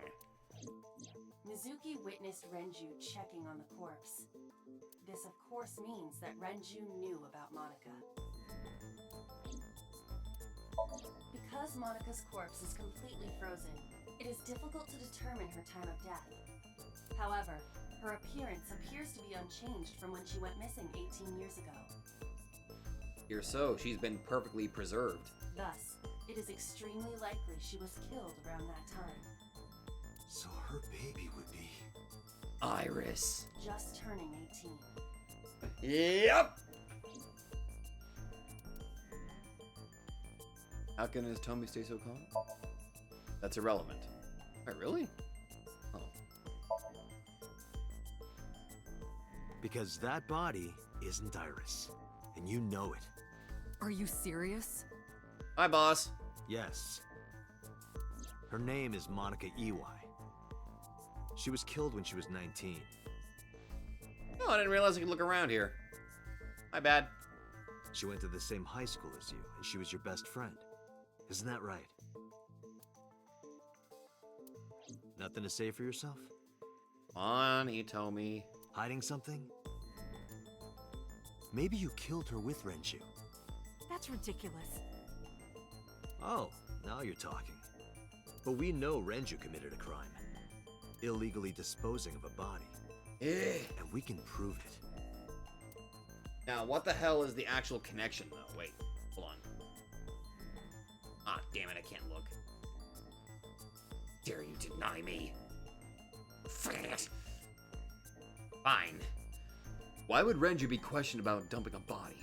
Mizuki witnessed Renju checking on the corpse. This of course means that Renju knew about Monika. Because Monika's corpse is completely frozen, it is difficult to determine her time of death. However, her appearance appears to be unchanged from when she went missing 18 years ago. Here so, she's been perfectly preserved. Thus, it is extremely likely she was killed around that time. So her baby would be... Iris. Just turning 18. Yep! How can his Tommy stay so calm? That's irrelevant. Wait, really? Oh. Because that body isn't Iris, and you know it. Are you serious? Hi, boss. Yes. Her name is Monika Iwai. She was killed when she was 19. Oh, I didn't realize I could look around here. My bad. She went to the same high school as you, and she was your best friend. Isn't that right? Nothing to say for yourself? Come on, Hitomi. Hiding something? Maybe you killed her with Renju. That's ridiculous. Oh, now you're talking. But we know Renju committed a crime. Illegally disposing of a body. And we can prove it. Now, what the hell is the actual connection, though? Wait, hold on. Ah, damn it, I can't look. Dare you deny me? Fine. Why would Renju be questioned about dumping a body?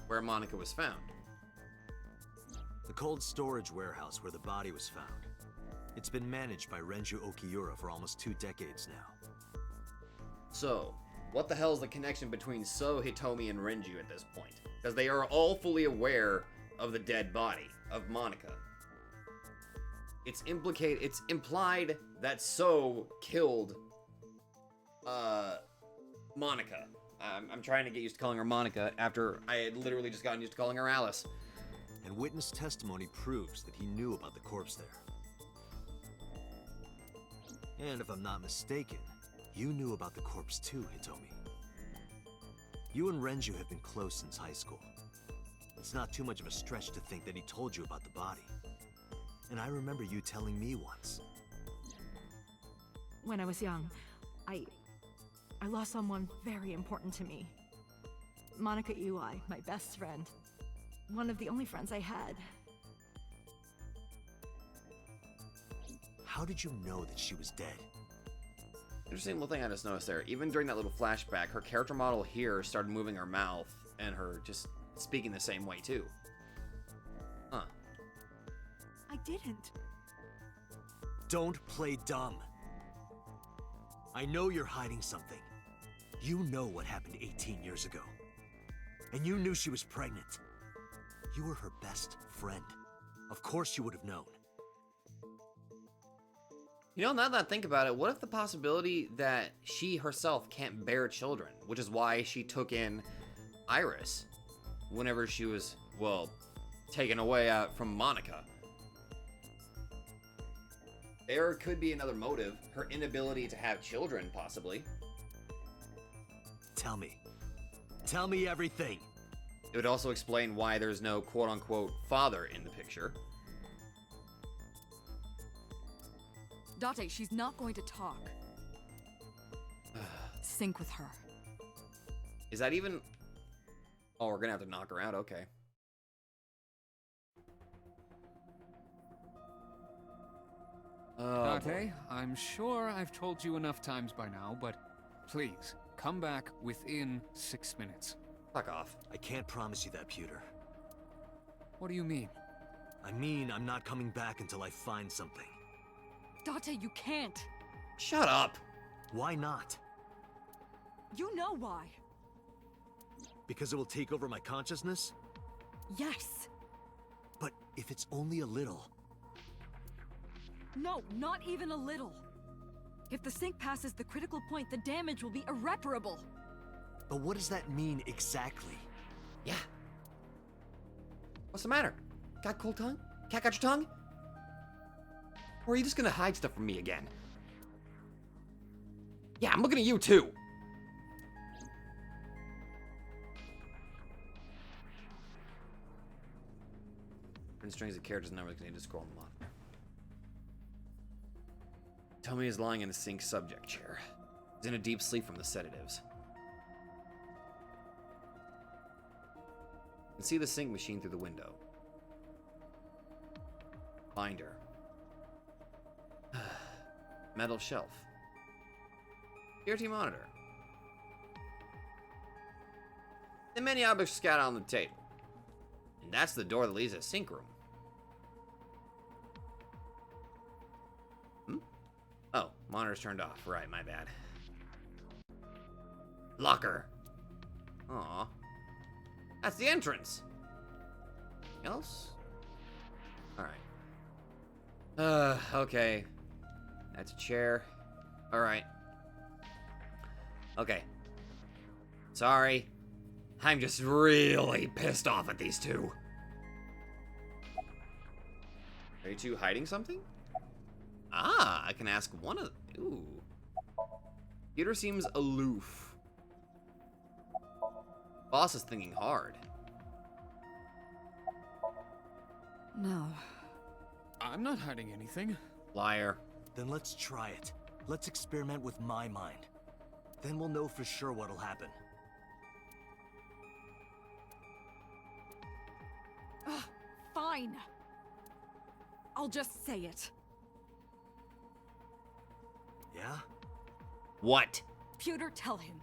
Where Monika was found. The cold storage warehouse where the body was found. It's been managed by Renju Okiura for almost 2 decades now. So, what the hell is the connection between So, Hitomi, and Renju at this point? Because they are all fully aware of the dead body of Monika. It's implied that So killed Monika. I'm trying to get used to calling her Monika after I had literally just gotten used to calling her Alice. And witness testimony proves that he knew about the corpse there. And if I'm not mistaken, you knew about the corpse too, Hitomi. You and Renju have been close since high school. It's not too much of a stretch to think that he told you about the body. And I remember you telling me once. When I was young, I lost someone very important to me. Monika Iwai, my best friend. One of the only friends I had. How did you know that she was dead? Interesting little thing I just noticed there. Even during that little flashback, her character model here started moving her mouth and her just speaking the same way too. Huh. I didn't. Don't play dumb. I know you're hiding something. You know what happened 18 years ago. And you knew she was pregnant. You were her best friend. Of course you would have known. You know, now that I think about it, what if the possibility that she herself can't bear children, which is why she took in Iris whenever she was, well, taken away out from Monika? There could be another motive, her inability to have children, possibly. Tell me. Tell me everything. It would also explain why there's no quote-unquote father in the picture. Date, she's not going to talk. Sync with her. Is that even... Oh, we're gonna have to knock her out, okay. Oh, Date, I'm sure I've told you enough times by now, but please, come back within 6 minutes. fuck off. I can't promise you that, Pewter. What do you mean? I mean, I'm not coming back until I find something. Date, you can't. Shut up. Why not? You know why. Because it will take over my consciousness? Yes. But if it's only a little... No, not even a little. If the sync passes the critical point, the damage will be irreparable. But what does that mean exactly? Yeah. What's the matter? Got cold tongue? Cat got your tongue? Or are you just gonna hide stuff from me again? Yeah, I'm looking at you too. Print strings of characters and numbers continue to scroll on the monitor. Tommy is lying in the sync subject chair. He's in a deep sleep from the sedatives. You can see the sync machine through the window. Binder. Metal shelf. PRT monitor. And many objects scattered on the table. And that's the door that leads to the sync room. Oh, monitor's turned off. Right, my bad. Locker. Aw. That's the entrance. Anything else? Alright. Okay. That's a chair. Alright. Okay. Sorry. I'm just really pissed off at these two. Are you two hiding something? Ah, I can ask one of... Ooh. Peter seems aloof. Boss is thinking hard. No. I'm not hiding anything. Liar. Then let's try it. Let's experiment with my mind. Then we'll know for sure what'll happen. Fine. I'll just say it. Yeah? What? Pewter, tell him.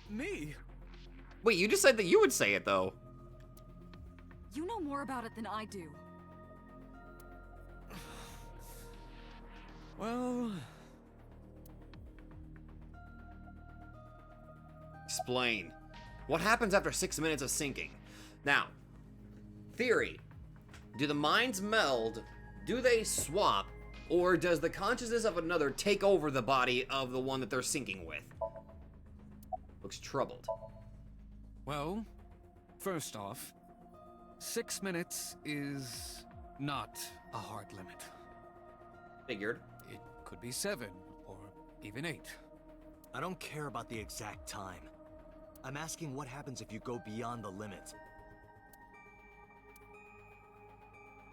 Me? Wait, you just said that you would say it, though. You know more about it than I do. Well... Explain. What happens after 6 minutes of syncing? Now, theory. Do the minds meld? Do they swap? Or does the consciousness of another take over the body of the one that they're syncing with? Looks troubled. Well, first off, 6 minutes is not a hard limit. Figured. It could be 7, or even 8. I don't care about the exact time. I'm asking what happens if you go beyond the limit.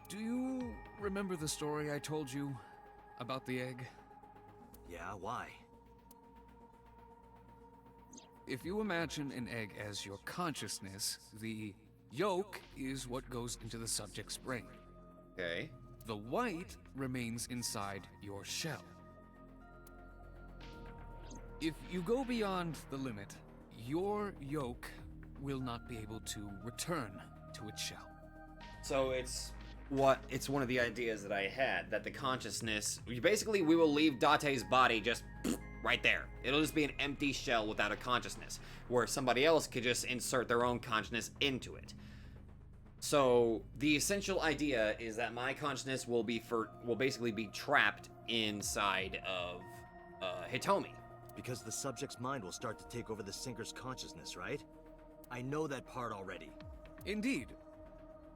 Do you remember the story I told you about the egg? Yeah, why? If you imagine an egg as your consciousness, the yolk is what goes into the subject's brain. Okay. The white remains inside your shell. If you go beyond the limit, your yolk will not be able to return to its shell. So it's one of the ideas that I had, that the consciousness, basically we will leave Date's body just right there. It'll just be an empty shell without a consciousness, where somebody else could just insert their own consciousness into it. So the essential idea is that my consciousness will basically be trapped inside of Hitomi. Because the subject's mind will start to take over the sinker's consciousness, right? I know that part already. Indeed,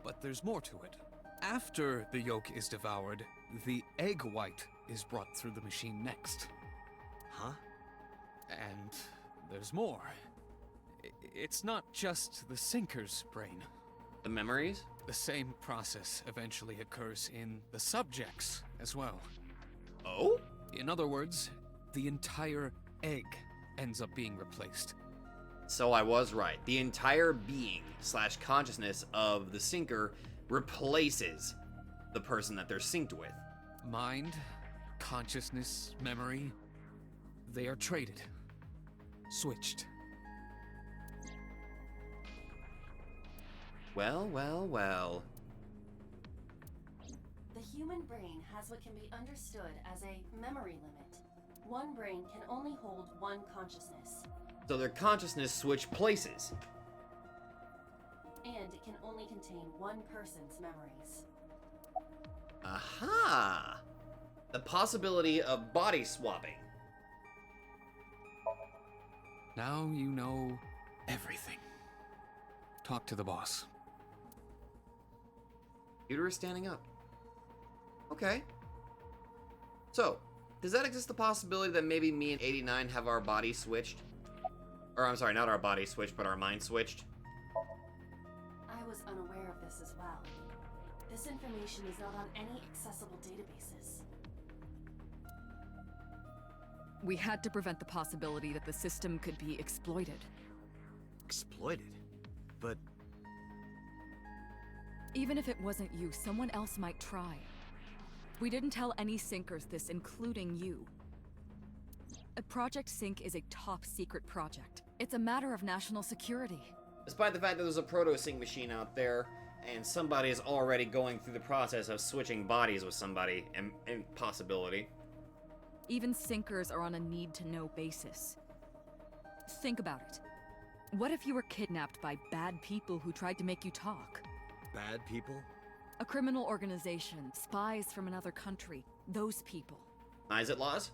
but there's more to it. After the yolk is devoured, the egg white is brought through the machine next. Huh? And there's more. It's not just the sinker's brain. The memories? The same process eventually occurs in the subjects as well. Oh? In other words, the entire egg ends up being replaced. So I was right. The entire being / consciousness of the sinker replaces the person that they're synced with. Mind, consciousness, memory, they are traded. Switched. Well, well, well. The human brain has what can be understood as a memory limit. One brain can only hold one consciousness, So their consciousness switch places. and it can only contain one person's memories. Aha! The possibility of body swapping. Now you know everything. Talk to the boss. Computer is standing up. Okay. So, does that exist the possibility that maybe me and 89 have our bodies switched? Or, I'm sorry, not our bodies switched, but our minds switched? I was unaware of this as well. This information is not on any accessible databases. We had to prevent the possibility that the system could be exploited. Exploited? But Even if it wasn't you, someone else might try. We didn't tell any Syncers this, including you. Project Sync is a top-secret project. It's a matter of national security. Despite the fact that there's a proto-sync machine out there, and somebody is already going through the process of switching bodies with somebody, and possibility. Even Syncers are on a need-to-know basis. Think about it. What if you were kidnapped by bad people who tried to make you talk? bad people? A criminal organization, spies from another country, those people. Is it laws?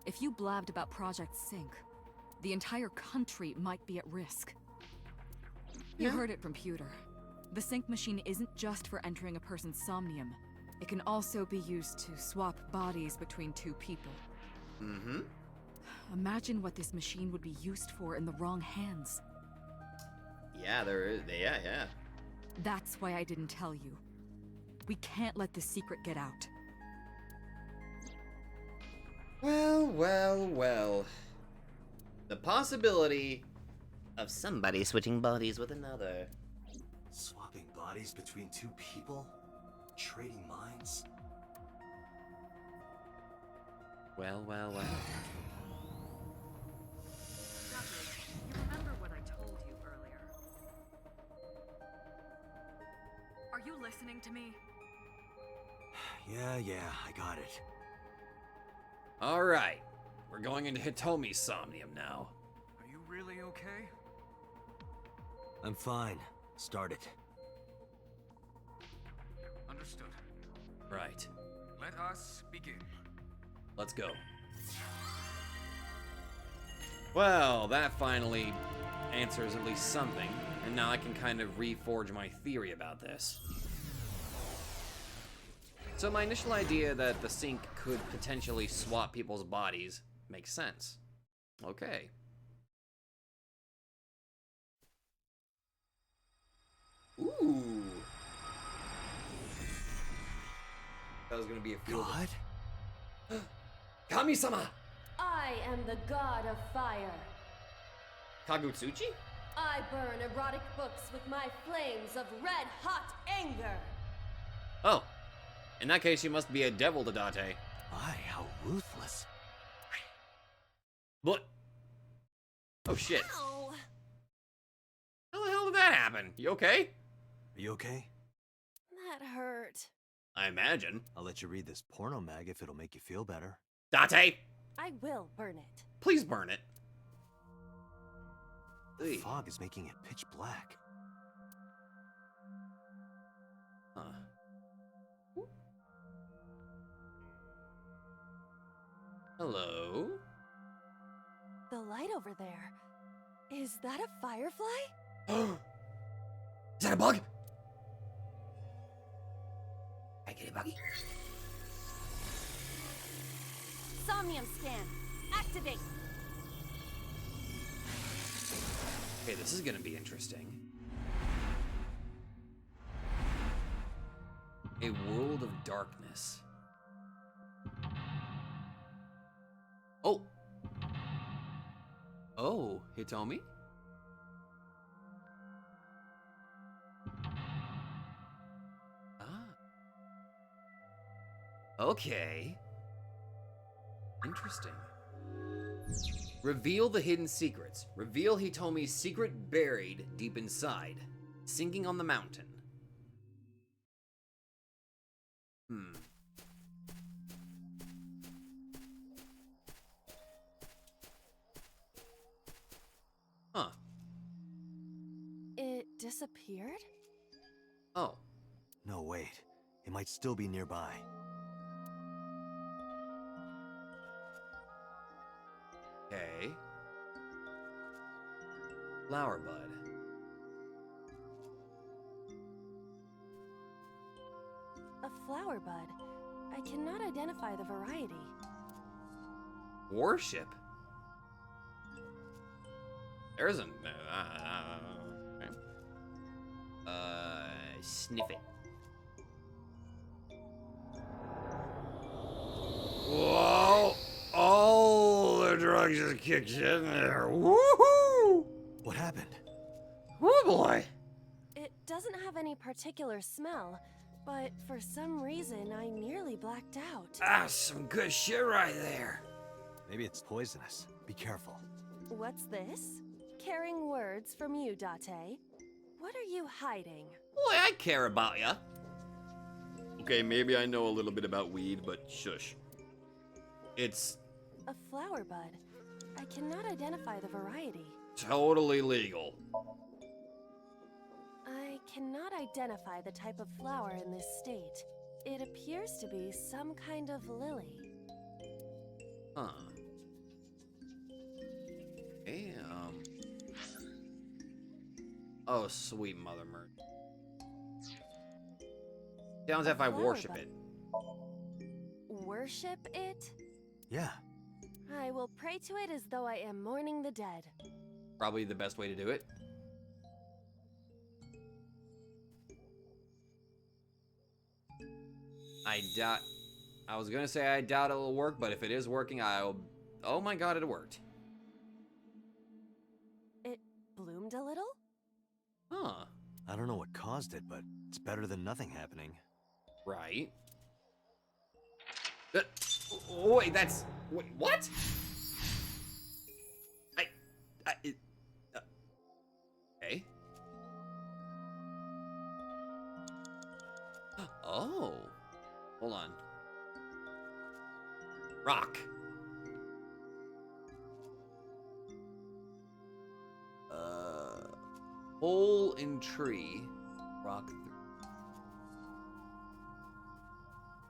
If you blabbed about Project Sync, the entire country might be at risk. You heard it from Pewter. The Sync machine isn't just for entering a person's Somnium. It can also be used to swap bodies between two people. Mm-hmm. Imagine what this machine would be used for in the wrong hands. Yeah, there is. Yeah. That's why I didn't tell you. We can't let this secret get out. Well. The possibility of somebody switching bodies with another. Swapping bodies between two people? Trading minds? Well. You remember what I told you earlier? Are you listening to me? Yeah, I got it. Alright. We're going into Hitomi's Somnium now. Are you really okay? I'm fine. Start it. Understood. Right. Let us begin. Let's go. Well, that finally answers at least something, and now I can kind of reforge my theory about this. So my initial idea that the Sync could potentially swap people's bodies makes sense. Okay. Ooh. That was gonna be a field. God? Kami-sama! I am the god of fire. Kagutsuchi? I burn erotic books with my flames of red-hot anger. Oh. In that case, you must be a devil, Tadate. My, how ruthless. What? Oh shit. Ow! How the hell did that happen? You okay? Are you okay? That hurt. I imagine. I'll let you read this porno mag if it'll make you feel better. Date! I will burn it. Please burn it. The Ugh. fog is making it pitch black. Huh. Hello? The light over there. Is that a firefly? Is that a bug? I get a buggy. Somnium scan. Activate. Okay, this is gonna be interesting. A world of darkness. Oh! Oh, Hitomi? Ah. Okay. Interesting. Reveal the hidden secrets. Reveal Hitomi's secret buried deep inside, sinking on the mountain. disappeared? Oh. No, wait. It might still be nearby. Okay. Flower bud. A flower bud. I cannot identify the variety. Worship. There isn't. Sniff it. Whoa! All the drugs just kicked in there. Woohoo! What happened? Oh boy! It doesn't have any particular smell, but for some reason I nearly blacked out. Ah, some good shit right there. Maybe it's poisonous. Be careful. What's this? Caring words from you, Date. What are you hiding? Boy, I care about ya. Okay, maybe I know a little bit about weed, but shush. It's A flower bud. I cannot identify the variety. totally legal. I cannot identify the type of flower in this state. It appears to be some kind of lily. Huh. Okay, Oh, sweet Mother Mercy. Sounds as if I flower worship bud. it. Worship it? Yeah. I will pray to it as though I am mourning the dead. Probably the best way to do it. I doubt... I was gonna say I doubt it'll work, but if it is working, I'll... Oh my god, it worked. It bloomed a little? Huh. I don't know what caused it, but it's better than nothing happening. Right. Wait, that's... Wait, what? Okay. Oh. Hold on. Rock. Hole in tree. Rock.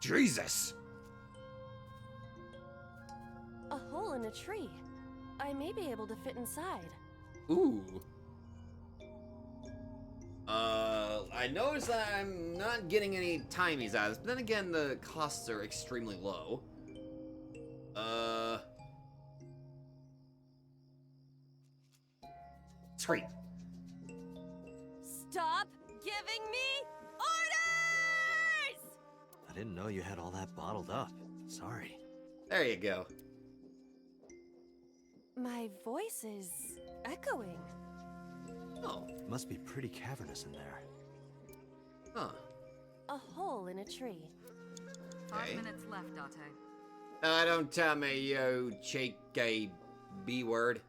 Jesus. A hole in a tree. I may be able to fit inside. Ooh. I noticed that I'm not getting any timies out of this, but then again, the costs are extremely low. Scream. Stop giving me orders! I didn't know you had all that bottled up. Sorry. There you go. My voice is echoing. Oh. It must be pretty cavernous in there. Huh. A hole in a tree. Okay. 5 minutes left, Date. Don't tell me you cheek a B word.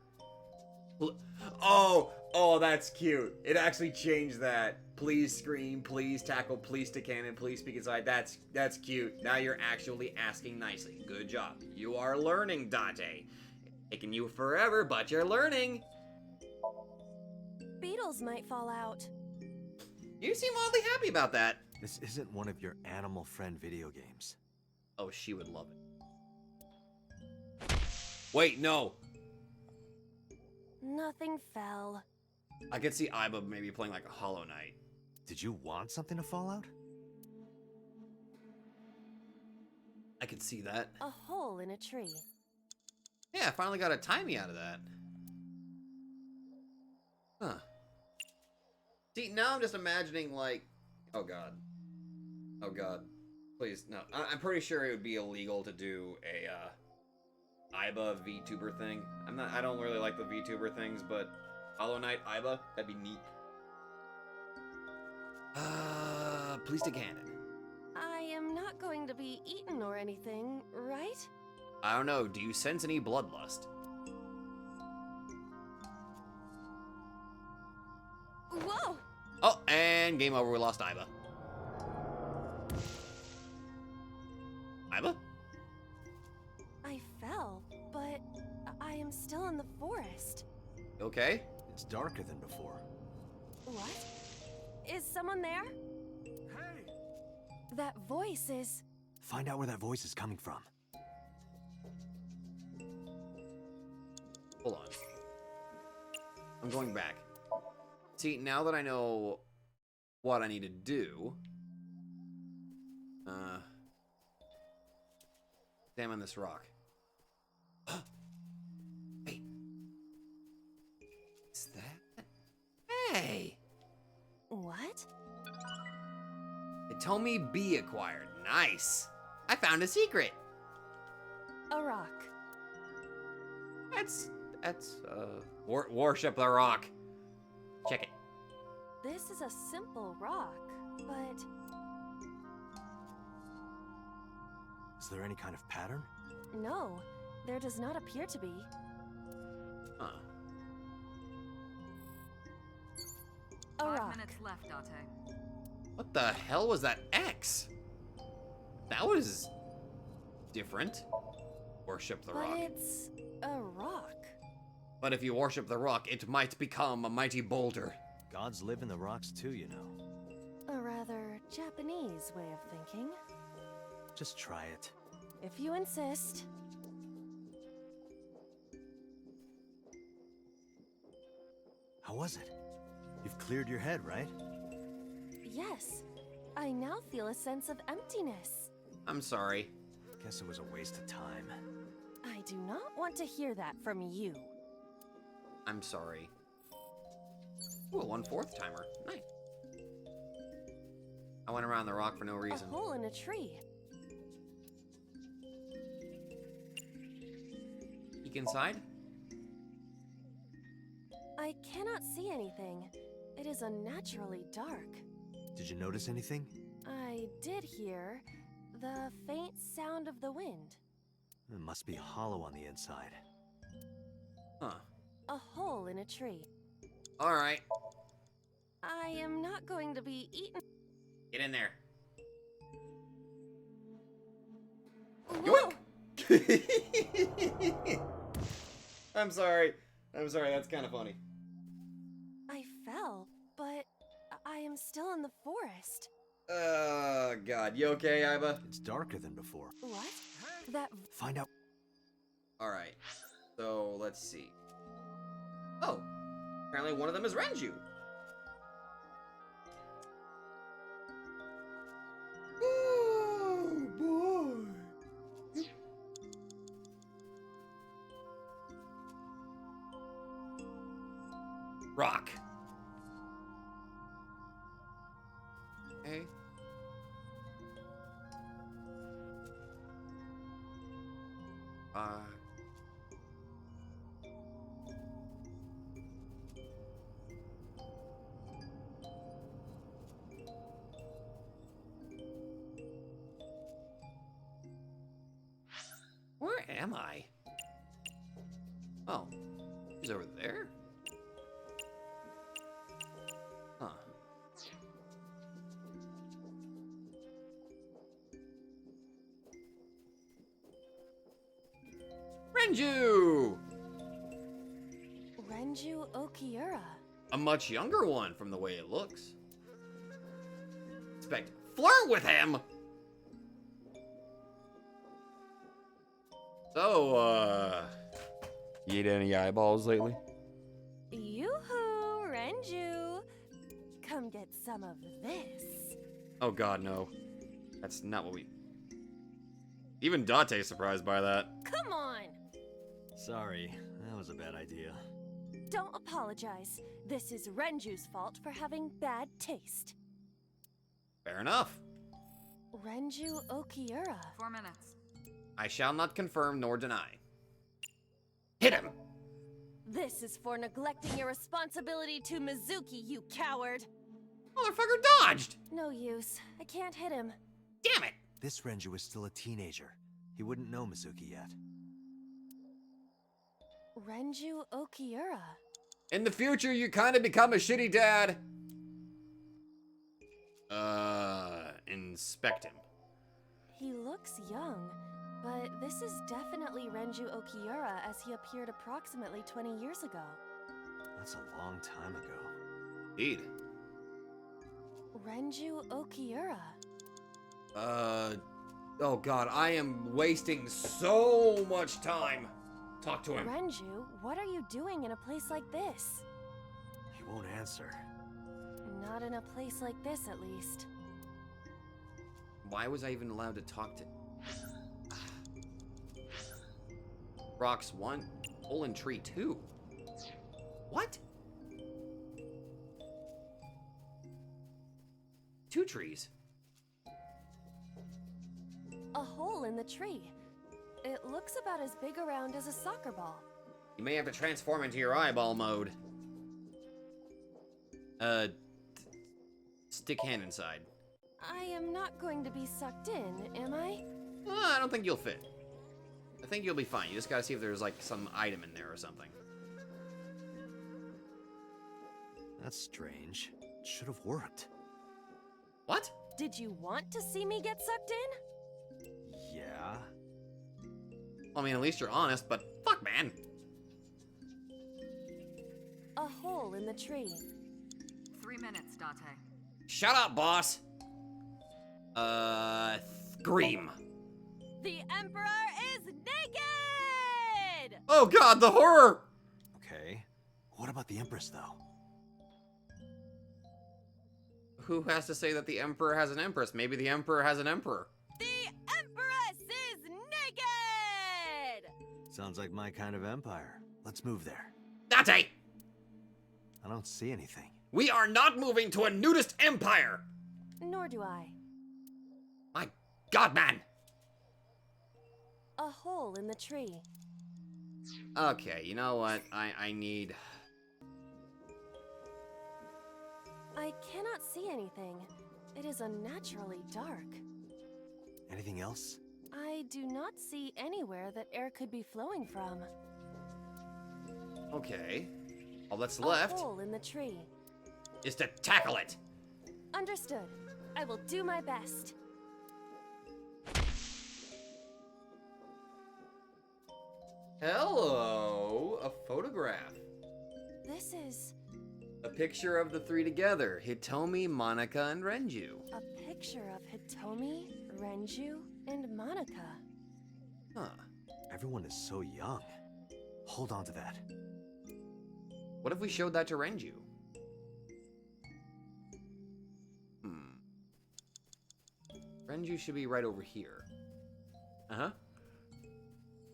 Oh, that's cute. It actually changed that. Please scream, please tackle, please stick cannon, please speak inside. That's cute. Now you're actually asking nicely. Good job. You are learning, Date. Taking you forever, but you're learning. Beetles might fall out. You seem oddly happy about that. This isn't one of your animal friend video games. Oh, she would love it. Wait, no. Nothing fell. I could see Iba maybe playing like a Hollow Knight. Did you want something to fall out? I could see that. A hole in a tree. Yeah, I finally got a timey out of that. Huh. See, now I'm just imagining like... Oh god. Oh god. Please, no. I'm pretty sure it would be illegal to do a, Iba VTuber thing. I don't really like the VTuber things, but Hollow Knight Iba, that'd be neat. Please to cannon. I am not going to be eaten or anything, right? I don't know, do you sense any bloodlust? Whoa! Oh, and game over, we lost Iba. Iba? I fell, but I am still in the forest. Okay. It's darker than before. What? someone there? Hey! That voice is... Find out where that voice is coming from. Hold on. I'm going back. See, now that I know what I need to do, examine this rock. Wait. Is that? Hey! What? It told me B acquired. Nice. I found a secret. A rock. Worship the rock. Check it. This is a simple rock, but... Is there any kind of pattern? No, there does not appear to be. Huh. A 5 rock. minutes left, Date. What the hell was that X? That was different. Worship the But rock. it's a rock. But if you worship the rock, it might become a mighty boulder. Gods live in the rocks too, you know. A rather Japanese way of thinking. Just try it. If you insist. How was it? You've cleared your head, right? Yes, I now feel a sense of emptiness. I'm sorry. Guess it was a waste of time. I do not want to hear that from you. I'm sorry. Ooh, a 1/4 timer. Nice. I went around the rock for no reason. A hole in a tree. Peek inside? I cannot see anything. It is unnaturally dark. Did you notice anything? I did hear the faint sound of the wind. It must be hollow on the inside. Huh. A hole in a tree. Alright. I am not going to be eaten. Get in there. Whoa! I'm sorry. I'm sorry, that's kind of funny. I fell, but I am still in the forest. God. You okay, Iba? It's darker than before. What? That... Find out. Alright. So, let's see. Oh. Apparently one of them is Renju. Oh, boy. Rock. Okay. Where am I? Oh, he's over there? Huh. Renju! Renju Okiura. A much younger one from the way it looks. Expect flirt with him! So, you eat any eyeballs lately? Yoo-hoo, Renju. Come get some of this. Oh god, no. That's not what we... Even Date's surprised by that. Come on! Sorry, that was a bad idea. Don't apologize. This is Renju's fault for having bad taste. Fair enough. Renju Okiura. 4 minutes. I shall not confirm nor deny. Hit him! This is for neglecting your responsibility to Mizuki, you coward! Motherfucker dodged! No use. I can't hit him. Damn it! This Renju is still a teenager. He wouldn't know Mizuki yet. Renju Okiura. In the future, you kind of become a shitty dad. Inspect him. He looks young, but this is definitely Renju Okiura as he appeared approximately 20 years ago. That's a long time ago. Indeed. Renju Okiura. Oh god, I am wasting so much time. Talk to him. Renju, what are you doing in a place like this? He won't answer. Not in a place like this, at least. Why was I even allowed to talk to... Rocks 1, hole in tree 2. What? 2 trees. A hole in the tree. It looks about as big around as a soccer ball. You may have to transform into your eyeball mode. Stick hand inside. I am not going to be sucked in, am I? I don't think you'll fit. I think you'll be fine. You just gotta see if there's like some item in there or something. That's strange. It should have worked. What? Did you want to see me get sucked in? Yeah. I mean, at least you're honest, but fuck, man. A hole in the tree. 3 minutes, Date. Shut up, boss. Scream. The Emperor is naked! Oh god, the horror! Okay. What about the Empress, though? Who has to say that the Emperor has an Empress? Maybe the Emperor has an Emperor. The Empress is naked! Sounds like my kind of empire. Let's move there. Date! I don't see anything. We are not moving to a nudist empire! Nor do I. My god, man! A hole in the tree. Okay, you know what? I need... I cannot see anything. It is unnaturally dark. Anything else? I do not see anywhere that air could be flowing from. Okay. All that's A left hole in the tree. is to tackle it. Understood. I will do my best. Hello, a photograph. This is A picture of the 3 together, Hitomi, Monica, and Renju. a picture of Hitomi, Renju, and Monica. Huh. Everyone is so young. Hold on to that. What if we showed that to Renju? Renju should be right over here. Uh-huh.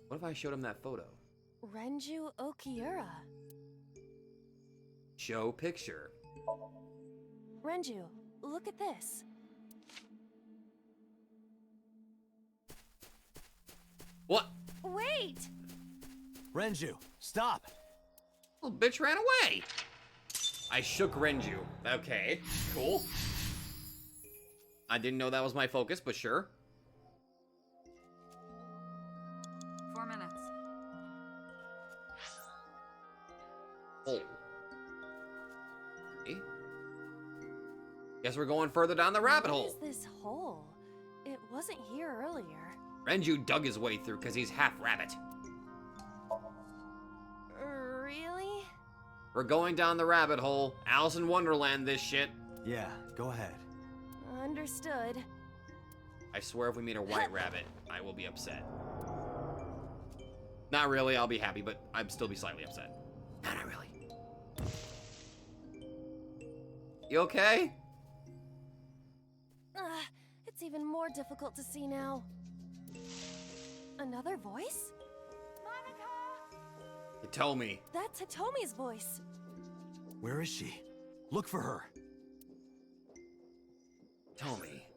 What if I showed him that photo? Renju Okiura. Show picture. Renju, look at this. What? Wait! Renju, stop! Little bitch ran away. I shook Renju. Okay, cool. I didn't know that was my focus, but sure. 4 minutes. Oh. Okay. Guess we're going further down the rabbit hole. What is this hole? It wasn't here earlier. Renju dug his way through because he's half rabbit. Really? We're going down the rabbit hole. Alice in Wonderland this shit. Yeah, go ahead. Understood. I swear if we meet a white rabbit, I will be upset. Not really, I'll be happy, but I'd still be slightly upset. No, not really. You okay? It's even more difficult to see now. Another voice? You told me. That's Hitomi's voice. Where is she? Look for her. Tommy.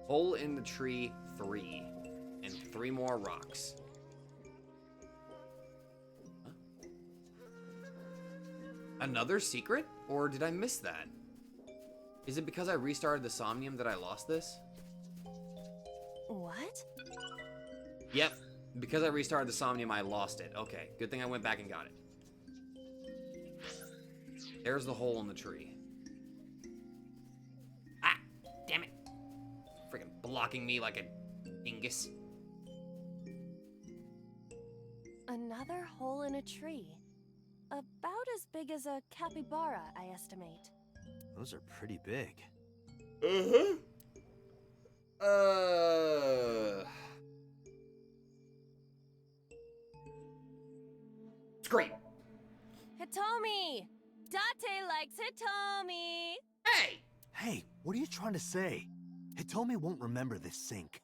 Hole in the tree 3. And 3 more rocks. Huh? Another secret? Or did I miss that? Is it because I restarted the Somnium that I lost this? What? Yep. Because I restarted the Somnium, I lost it. Okay, good thing I went back and got it. There's the hole in the tree. Ah! Damn it! Freaking blocking me like a dingus. Another hole in a tree. About as big as a capybara, I estimate. Those are pretty big. Uh-huh. Scream. Hitomi! Date likes Hitomi! Hey! Hey, what are you trying to say? Hitomi won't remember this sink.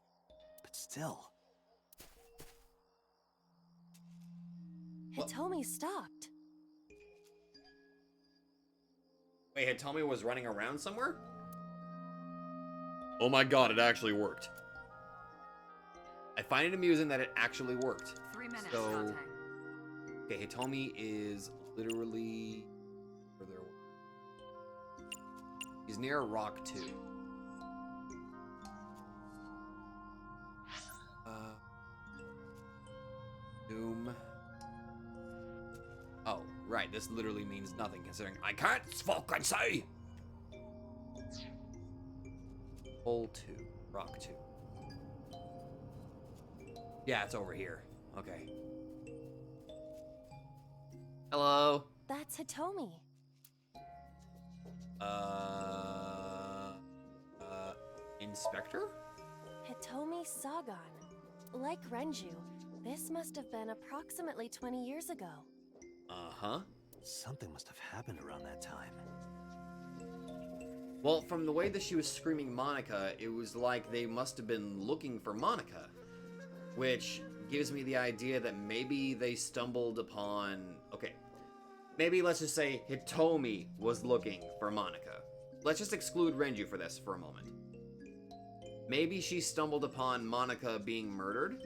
But still. Hitomi stopped. Wait, Hitomi was running around somewhere? Oh my god, it actually worked. I find it amusing that it actually worked. 3 minutes, So, Dante. okay, Hitomi is literally further away. He's near rock 2. Doom. Oh, right. This literally means nothing considering I can't fucking say. Hole 2, rock 2. Yeah, it's over here. Okay. Hello. That's Hitomi. Inspector? Hitomi Sagan. Like Renju, this must have been approximately 20 years ago. Uh-huh. Something must have happened around that time. Well, from the way that she was screaming Monica, it was like they must have been looking for Monica. Which gives me the idea that maybe they stumbled upon... Okay. Maybe let's just say Hitomi was looking for Monica. Let's just exclude Renju for this for a moment. Maybe she stumbled upon Monica being murdered?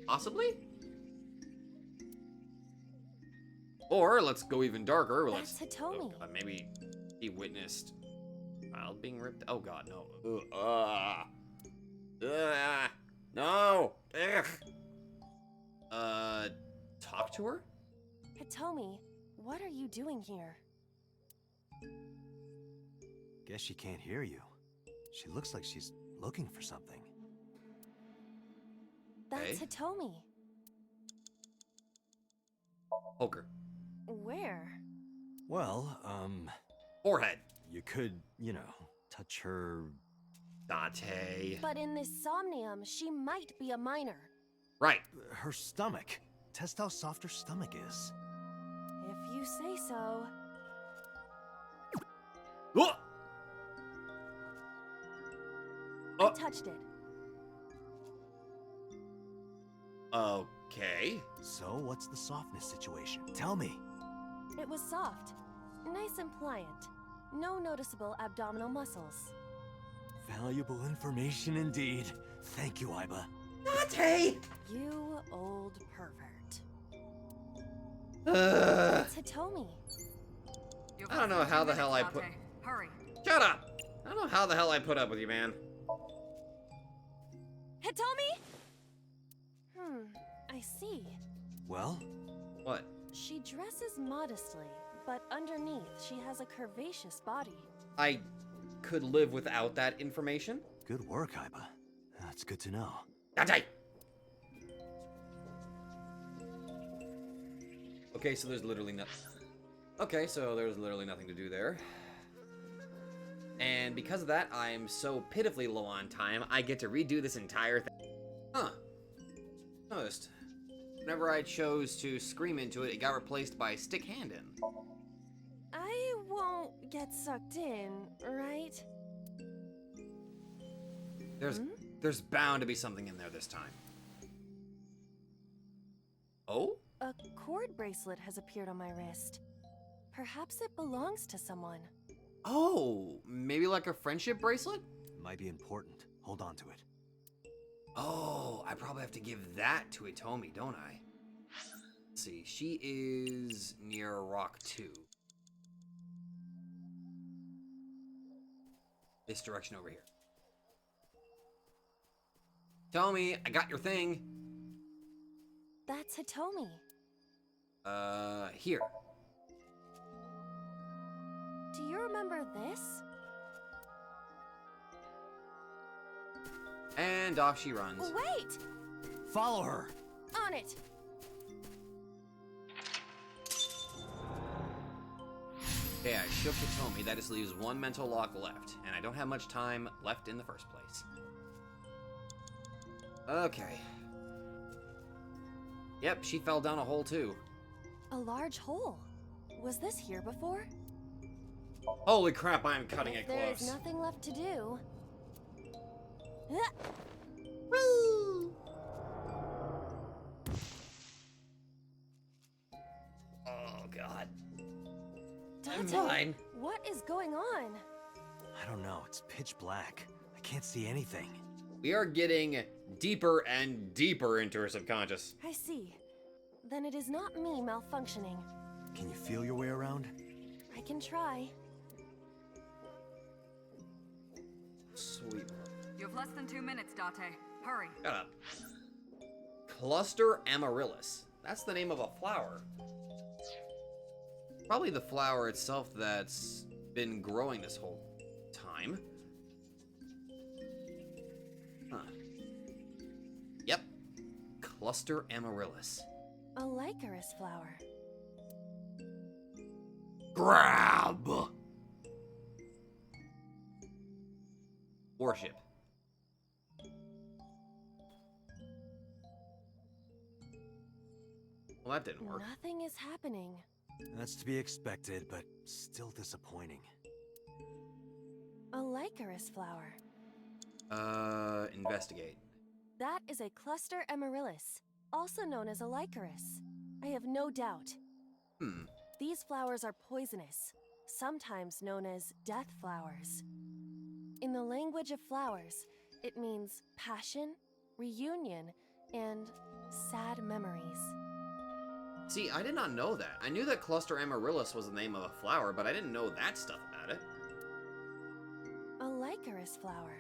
Possibly? Or, let's go even darker. That's Hitomi. Oh, maybe he witnessed a child being ripped. Oh god, no. No. Ugh. Talk to her? Hitomi, what are you doing here? Guess she can't hear you. She looks like she's looking for something. That's Hey? Hitomi. Poker. Where? Well, Forehead. you could, you know, touch her... Date. But in this Somnium, she might be a minor. Right. her stomach. Test how soft her stomach is. If you say so. Oh! I touched it. Okay. So, what's the softness situation? Tell me. It was soft. Nice and pliant. No noticeable abdominal muscles. Valuable information indeed. Thank you, Iba. Date! You old pervert. Uh, It's Hitomi. I don't know how the hell I put... Hurry. Shut up! I don't know how the hell I put up with you, man. Hitomi? I see. Well? What? She dresses modestly, but underneath she has a curvaceous body. I could live without that information? Good work, Iba. That's good to know. Date! Okay, so there's literally nothing. Okay, so there's literally nothing to do there. And because of that, I'm so pitifully low on time, I get to redo this entire thing. Huh. Noticed. Whenever I chose to scream into it, it got replaced by stick hand in. I won't get sucked in, right? There's bound to be something in there this time. Oh? A cord bracelet has appeared on my wrist. Perhaps it belongs to someone. Oh, maybe like a friendship bracelet? Might be important. Hold on to it. Oh, I probably have to give that to Hitomi, don't I? Let's see, she is near Rock 2. This direction over here. Hitomi, I got your thing. That's Hitomi. Here. Do you remember this? And off she runs. Wait! Follow her! On it! Okay, I shook Hitomi. That just leaves one mental lock left, and I don't have much time left in the first place. Okay. Yep, she fell down a hole too. A large hole. Was this here before? Holy crap, I am cutting it There is close. nothing left to do. Woo! Oh god. I'm Dante, fine. what is going on? I don't know, it's pitch black. I can't see anything. We are getting deeper and deeper into her subconscious. I see. Then it is not me malfunctioning. Can you feel your way around? I can try. Sweet. You have less than 2 minutes, Date. Hurry. Shut up. Cluster amaryllis. That's the name of a flower. Probably the flower itself that's been growing this whole time. Huh. Yep. Cluster amaryllis. A Lycaris flower. Grab! Worship. Well, that didn't work. Nothing is happening. That's to be expected, but still disappointing. A Lycaris flower. Investigate. That is a cluster amaryllis, also known as a Lycaris. I have no doubt. These flowers are poisonous, sometimes known as death flowers. In the language of flowers, it means passion, reunion, and sad memories. See, I did not know that. I knew that cluster amaryllis was the name of a flower, but I didn't know that stuff about it. A Lycaris flower.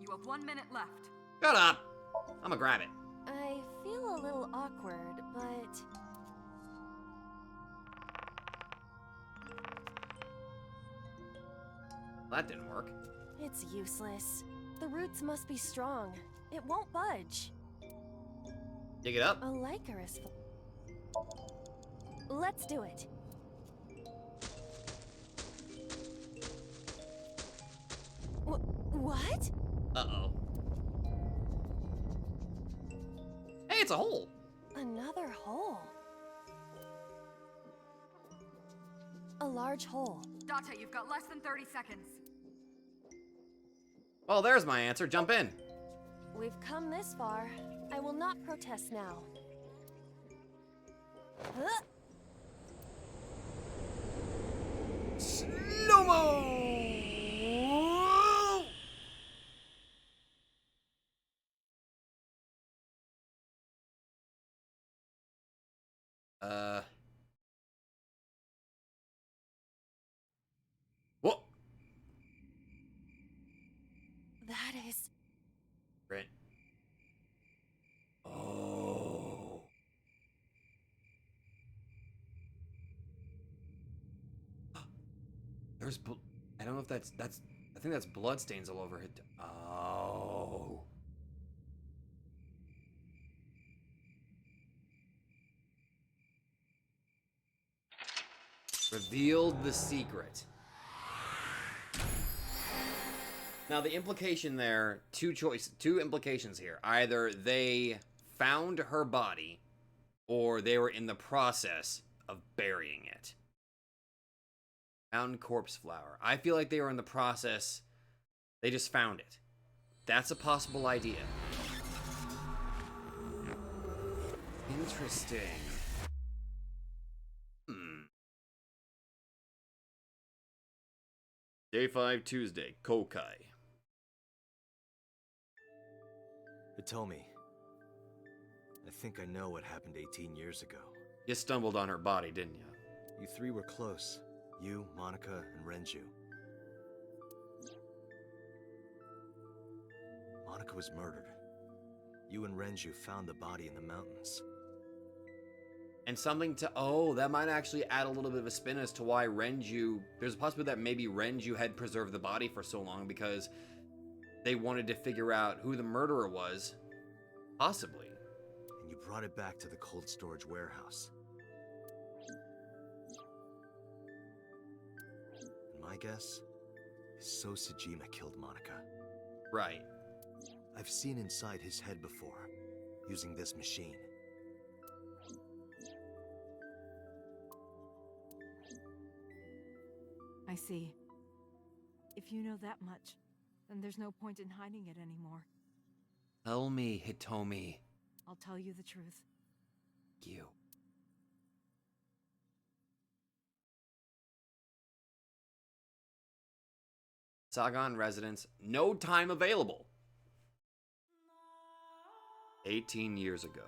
You have 1 minute left. Shut up! I'ma grab it. I feel a little awkward, but... That didn't work. It's useless. The roots must be strong. It won't budge. Dig it up. A Lycaris Let's do it. What? Uh-oh. Hey, it's a hole! Another hole. A large hole. Date, you've got less than 30 seconds. Well, there's my answer. Jump in. We've come this far. I will not protest now. Huh? Slow-mo! What? That is... Right. Oh. There's I don't know if that's I think that's blood stains all over it. Oh. Revealed the secret. Now the implication there, two implications here. Either they found her body, or they were in the process of burying it. Found corpse flower. I feel like they were in the process, they just found it. That's a possible idea. Interesting. Day 5, Tuesday, Kokai. Hitomi, I think I know what happened 18 years ago. You stumbled on her body, didn't you? You three were close. You, Monica, and Renju. Monica was murdered. You and Renju found the body in the mountains. And something to... Oh, that might actually add a little bit of a spin as to why Renju... There's a possibility that maybe Renju had preserved the body for so long because they wanted to figure out who the murderer was. Possibly. And you brought it back to the cold storage warehouse. my guess is so Sejima killed Monica. Right. I've seen inside his head before, using this machine. I see. If you know that much, then there's no point in hiding it anymore. Tell me, Hitomi. I'll tell you the truth. You. Sagan residence, no time available. 18 years ago.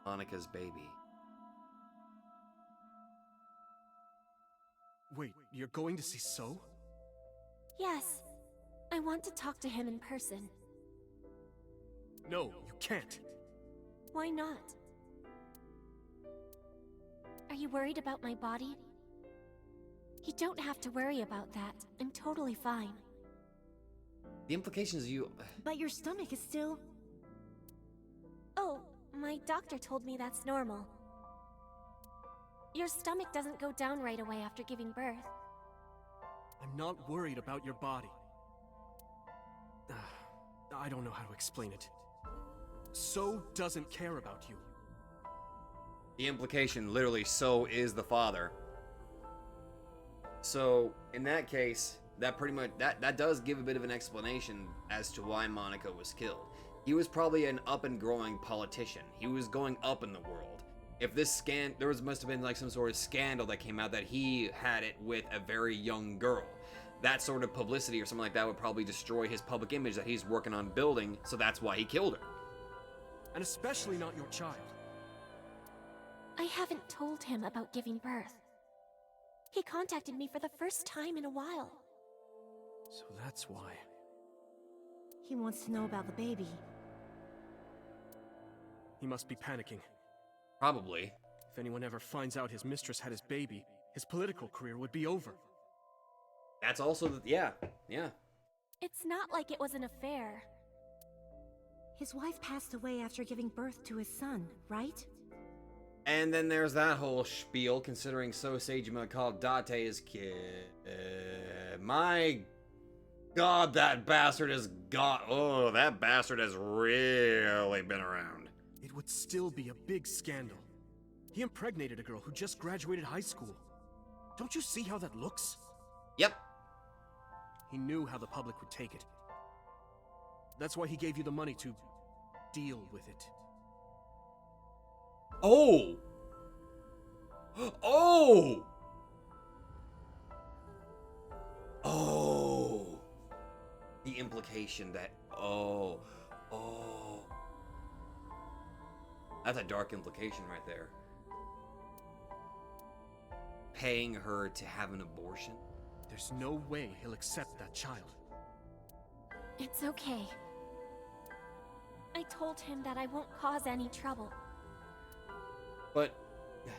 Monica's baby. Wait, you're going to see So? Yes. I want to talk to him in person. No, you can't. Why not? Are you worried about my body? You don't have to worry about that. I'm totally fine. The implications you... But your stomach is still... Oh, my doctor told me that's normal. Your stomach doesn't go down right away after giving birth. I'm not worried about your body. I don't know how to explain it. So doesn't care about you. The implication, literally, So is the father. So, in that case, that pretty much, that does give a bit of an explanation as to why Monica was killed. He was probably an up and growing politician. He was going up in the world. If this must have been like some sort of scandal that came out that he had it with a very young girl. That sort of publicity or something like that would probably destroy his public image that he's working on building, so that's why he killed her. And especially not your child. I haven't told him about giving birth. He contacted me for the first time in a while. So that's why. He wants to know about the baby. He must be panicking. Probably. If anyone ever finds out his mistress had his baby, his political career would be over. That's also the... yeah. It's not like it was an affair. His wife passed away after giving birth to his son, right? And then there's that whole spiel, considering So Seijima called Date his kid. My God, that bastard has that bastard has really been around. It would still be a big scandal. He impregnated a girl who just graduated high school. Don't you see how that looks? Yep. He knew how the public would take it. That's why he gave you the money to deal with it. Oh! Oh! Oh! The implication that... Oh. That's a dark implication right there. Paying her to have an abortion? There's no way he'll accept that child. It's okay. I told him that I won't cause any trouble. But... yeah.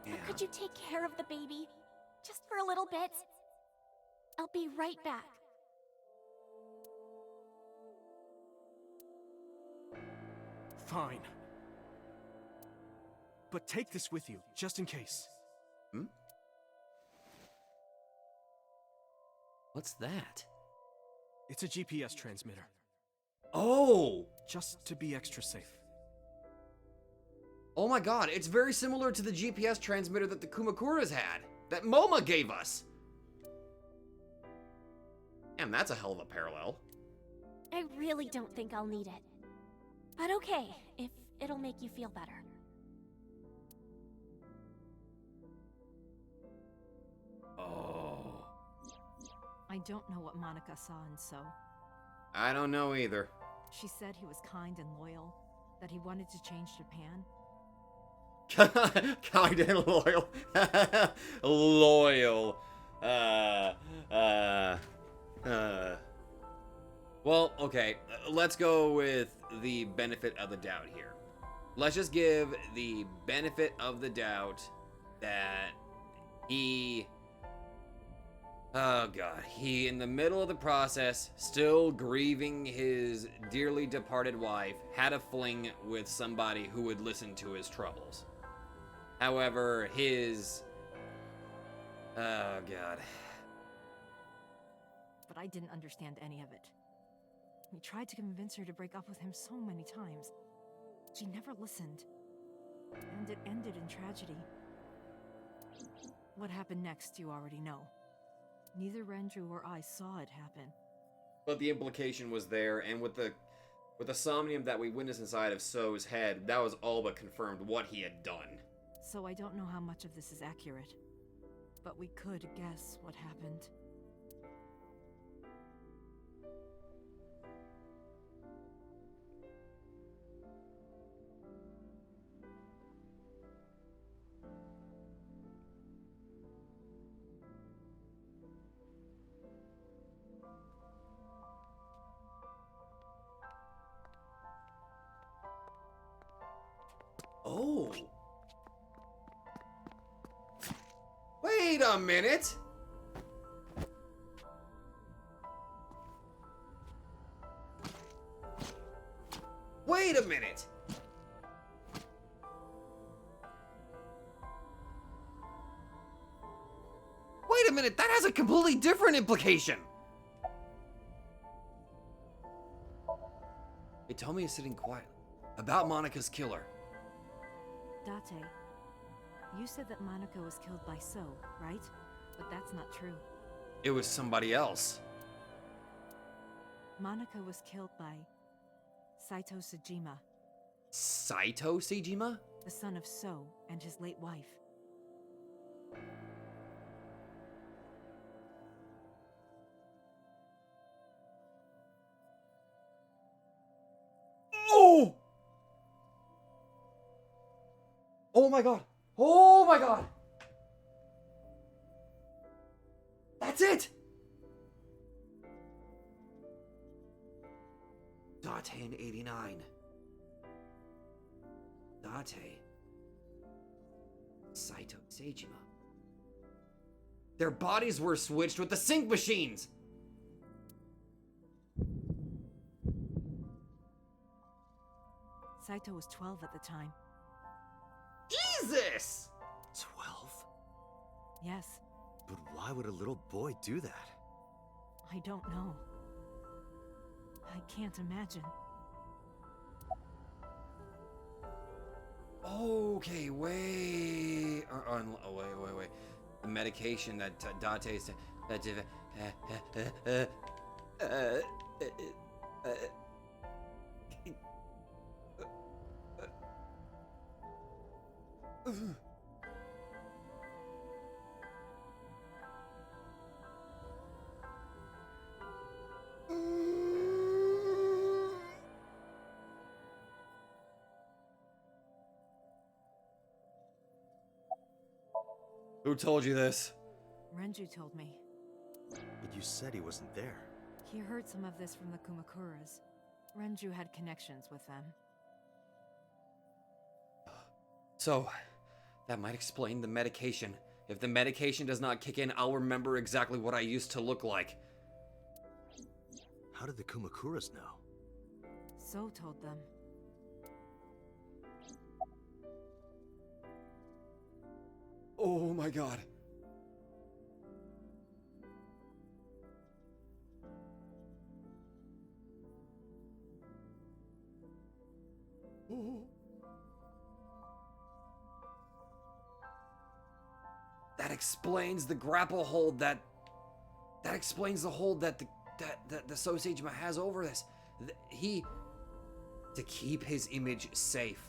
But could you take care of the baby? Just for a little bit? I'll be right back. Fine. But take this with you, just in case. Hmm? What's that? It's a GPS transmitter. Oh! Just to be extra safe. Oh my God, it's very similar to the GPS transmitter that the Kumakuras had, that Moma gave us. Damn, that's a hell of a parallel. I really don't think I'll need it. But okay, if it'll make you feel better. Oh. I don't know what Monica saw in So. I don't know either. She said he was kind and loyal, that he wanted to change Japan. Kind and loyal. Loyal. Well, okay. Let's go with the benefit of the doubt here. Let's just give the benefit of the doubt that he... Oh god, he in the middle of the process, still grieving his dearly departed wife, had a fling with somebody who would listen to his troubles. However, his... Oh god. But I didn't understand any of it. We tried to convince her to break up with him so many times. She never listened. And it ended in tragedy. What happened next, you already know. Neither Renju or I saw it happen. But the implication was there, and with the somnium that we witnessed inside of So's head, that was all but confirmed what he had done. So I don't know how much of this is accurate. But we could guess what happened. Oh. Wait a minute. Wait a minute. Wait a minute, that has a completely different implication. Hey, Tomi is sitting quietly. About Monika's killer. Date, you said that Monika was killed by So, right? But that's not true. It was somebody else. Monika was killed by Saito Sejima, Saito Sejima? the son of So and his late wife. Oh! Oh my god! Oh my god! That's it! Date in 89. Date. Saito Sejima. Their bodies were switched with the sync machines! Saito was 12 at the time. Jesus! 12? Yes, But why would a little boy do that? I don't know. I can't imagine. Okay, wait. Wait. The medication that Date said. Who told you this? Renju told me. But you said he wasn't there. He heard some of this from the Kumakuras. Renju had connections with them. So, that might explain the medication. If the medication does not kick in, I'll remember exactly what I used to look like. How did the Kumakuras know? So told them. Oh my god. That explains the grapple hold that explains the hold that the Sosejima has over this. He, to keep his image safe,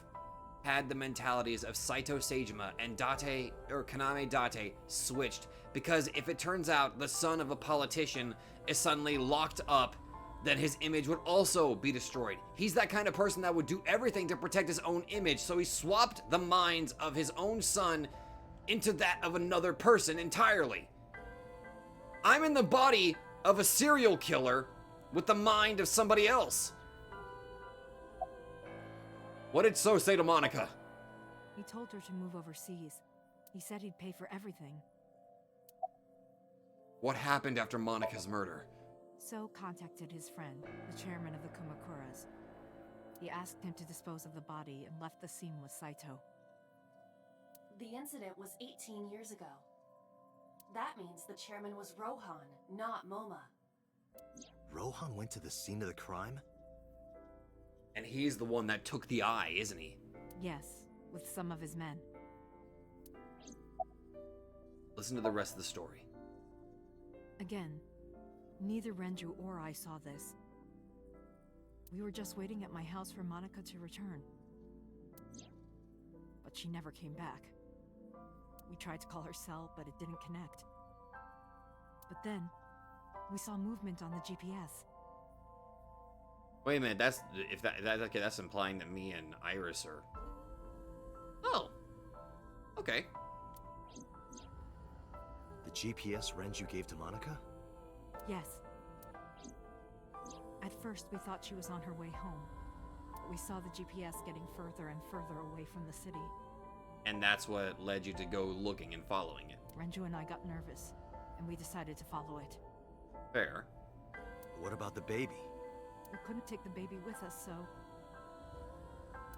had the mentalities of Saito Sejima and Date, or Kaname Date, switched, because if it turns out the son of a politician is suddenly locked up, then his image would also be destroyed. He's that kind of person that would do everything to protect his own image, so he swapped the minds of his own son into that of another person entirely. I'm in the body of a serial killer with the mind of somebody else. What did So say to Monika? He told her to move overseas. He said he'd pay for everything. What happened after Monika's murder? So contacted his friend, the chairman of the Kumakuras. He asked him to dispose of the body and left the scene with Saito. The incident was 18 years ago. That means the chairman was Rohan, not Moma. Rohan went to the scene of the crime? And he's the one that took the eye, isn't he? Yes, with some of his men. Listen to the rest of the story. Again, neither Renju or I saw this. We were just waiting at my house for Monika to return. But she never came back. We tried to call her cell, but it didn't connect. But then, we saw movement on the GPS. Wait a minute, okay, that's implying that me and Iris are... Oh. Okay. The GPS Renju gave to Monika? Yes. At first, we thought she was on her way home. But we saw the GPS getting further and further away from the city. And that's what led you to go looking and following it. Renju and I got nervous, and we decided to follow it. Fair. What about the baby? We couldn't take the baby with us, so...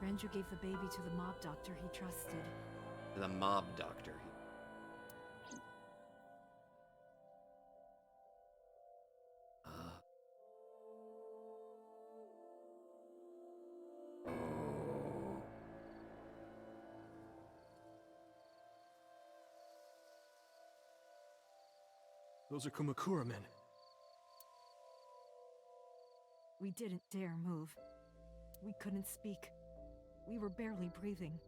Renju gave the baby to the mob doctor he trusted. The mob doctor. Those are Kumakura men. We didn't dare move. We couldn't speak. We were barely breathing.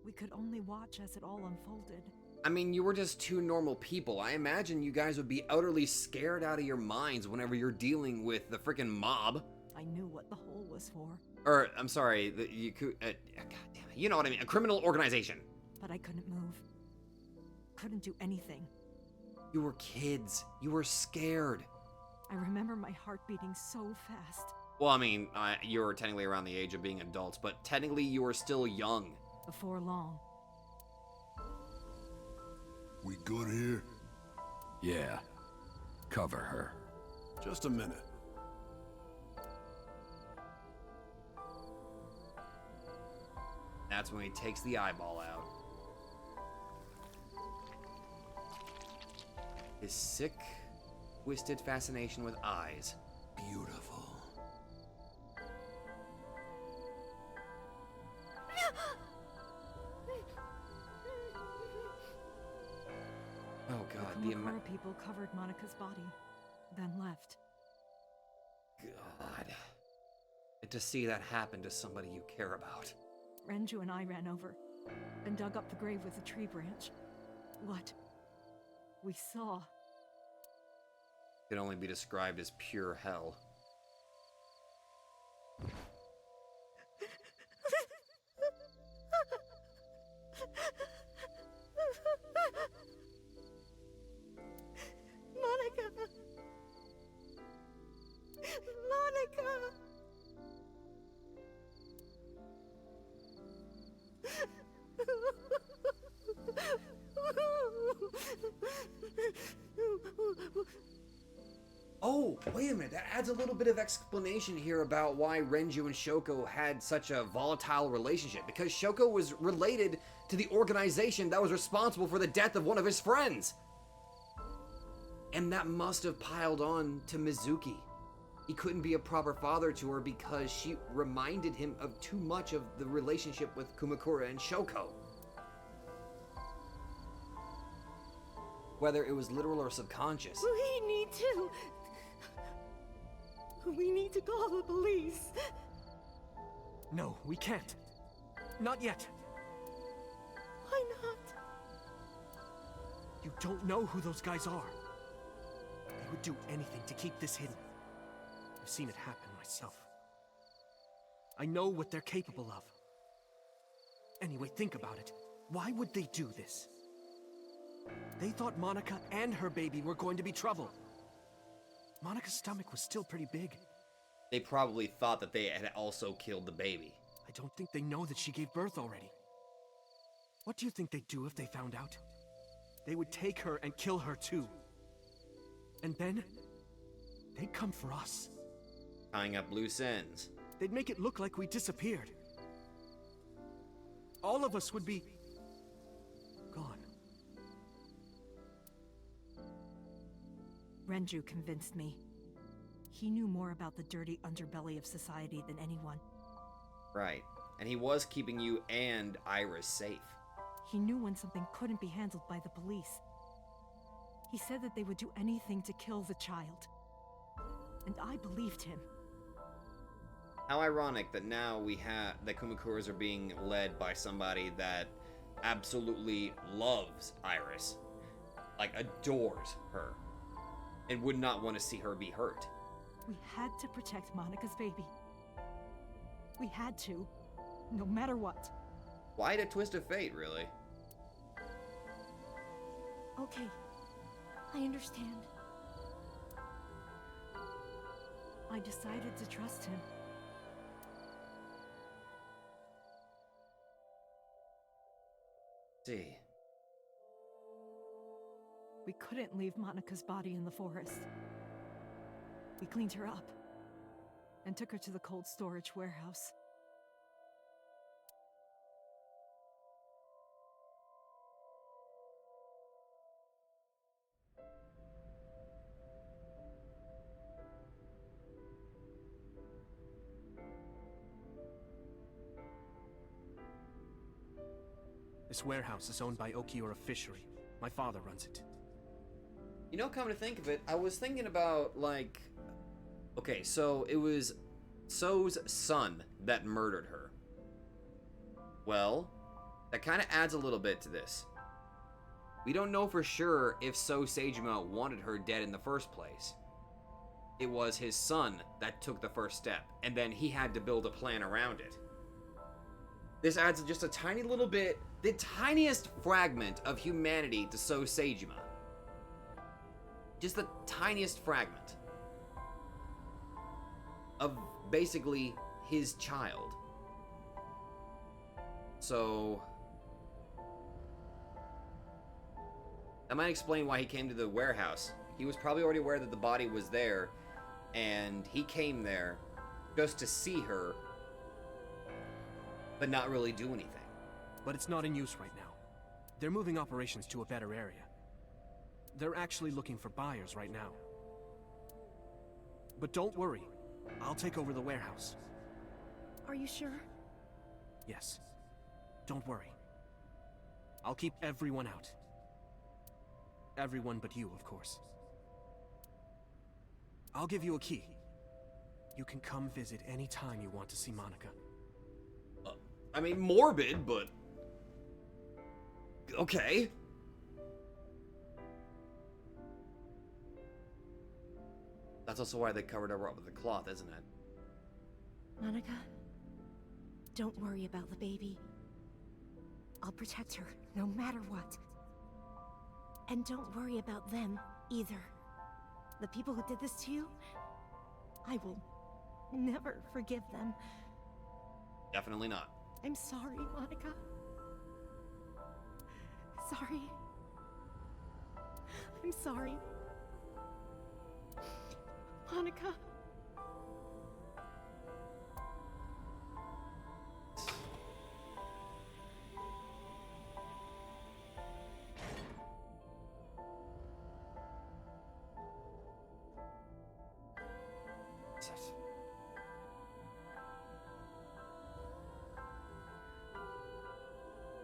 We could only watch as it all unfolded. I mean, you were just two normal people. I imagine you guys would be utterly scared out of your minds whenever you're dealing with the freaking mob. I knew what the hole was for. Or, I'm sorry, God damn it, you know what I mean, a criminal organization. But I couldn't move. Couldn't do anything. You were kids. You were scared. I remember my heart beating so fast. Well, I mean, you were technically around the age of being adults, but technically you were still young. Before long. We good here? Yeah. Cover her. Just a minute. That's when he takes the eyeball out. His sick, twisted fascination with eyes. Beautiful. Oh god, the Kumakura people covered Monika's body, then left. God. And to see that happen to somebody you care about. Renju and I ran over and dug up the grave with a tree branch. What we saw Can only be described as pure hell. Monika! Monika! Oh, wait a minute, that adds a little bit of explanation here about why Renju and Shoko had such a volatile relationship, because Shoko was related to the organization that was responsible for the death of one of his friends. And that must have piled on to Mizuki. He couldn't be a proper father to her because she reminded him of too much of the relationship with Kumakura and Shoko. Whether it was literal or subconscious. We need to call the police. No, we can't. Not yet. Why not? You don't know who those guys are. They would do anything to keep this hidden. I've seen it happen myself. I know what they're capable of. Anyway, think about it. Why would they do this? They thought Monika and her baby were going to be trouble. Monika's stomach was still pretty big. They probably thought that they had also killed the baby. I don't think they know that she gave birth already. What do you think they'd do if they found out? They would take her and kill her too. And then, they'd come for us. Tying up loose ends. They'd make it look like we disappeared. All of us would be... gone. Renju convinced me. He knew more about the dirty underbelly of society than anyone. Right. And he was keeping you and Iris safe. He knew when something couldn't be handled by the police. He said that they would do anything to kill the child. And I believed him. How ironic that now the Kumakuras are being led by somebody that absolutely loves Iris. Like, adores her. And would not want to see her be hurt. We had to protect Monika's baby. We had to, no matter what. Why a twist of fate, really? Okay, I understand. I decided to trust him. See. We couldn't leave Monika's body in the forest. We cleaned her up and took her to the cold storage warehouse. This warehouse is owned by Okiura Fishery. My father runs it. You know, come to think of it, I was thinking about, like... Okay, so it was So's son that murdered her. Well, that kind of adds a little bit to this. We don't know for sure if So Seijima wanted her dead in the first place. It was his son that took the first step, and then he had to build a plan around it. This adds just a tiny little bit, the tiniest fragment of humanity to So Seijima. Just the tiniest fragment of basically his child. So that might explain why he came to the warehouse. He was probably already aware that the body was there, and he came there just to see her, but not really do anything. But it's not in use right now. They're moving operations to a better area. They're actually looking for buyers right now. But don't worry, I'll take over the warehouse. Are you sure? Yes. Don't worry. I'll keep everyone out. Everyone but you, of course. I'll give you a key. You can come visit any time you want to see Monika. I mean, morbid, but... okay. That's also why they covered her up with the cloth, isn't it? Monika, don't worry about the baby. I'll protect her, no matter what. And don't worry about them, either. The people who did this to you, I will never forgive them. Definitely not. I'm sorry, Monika. Sorry. I'm sorry. Monika.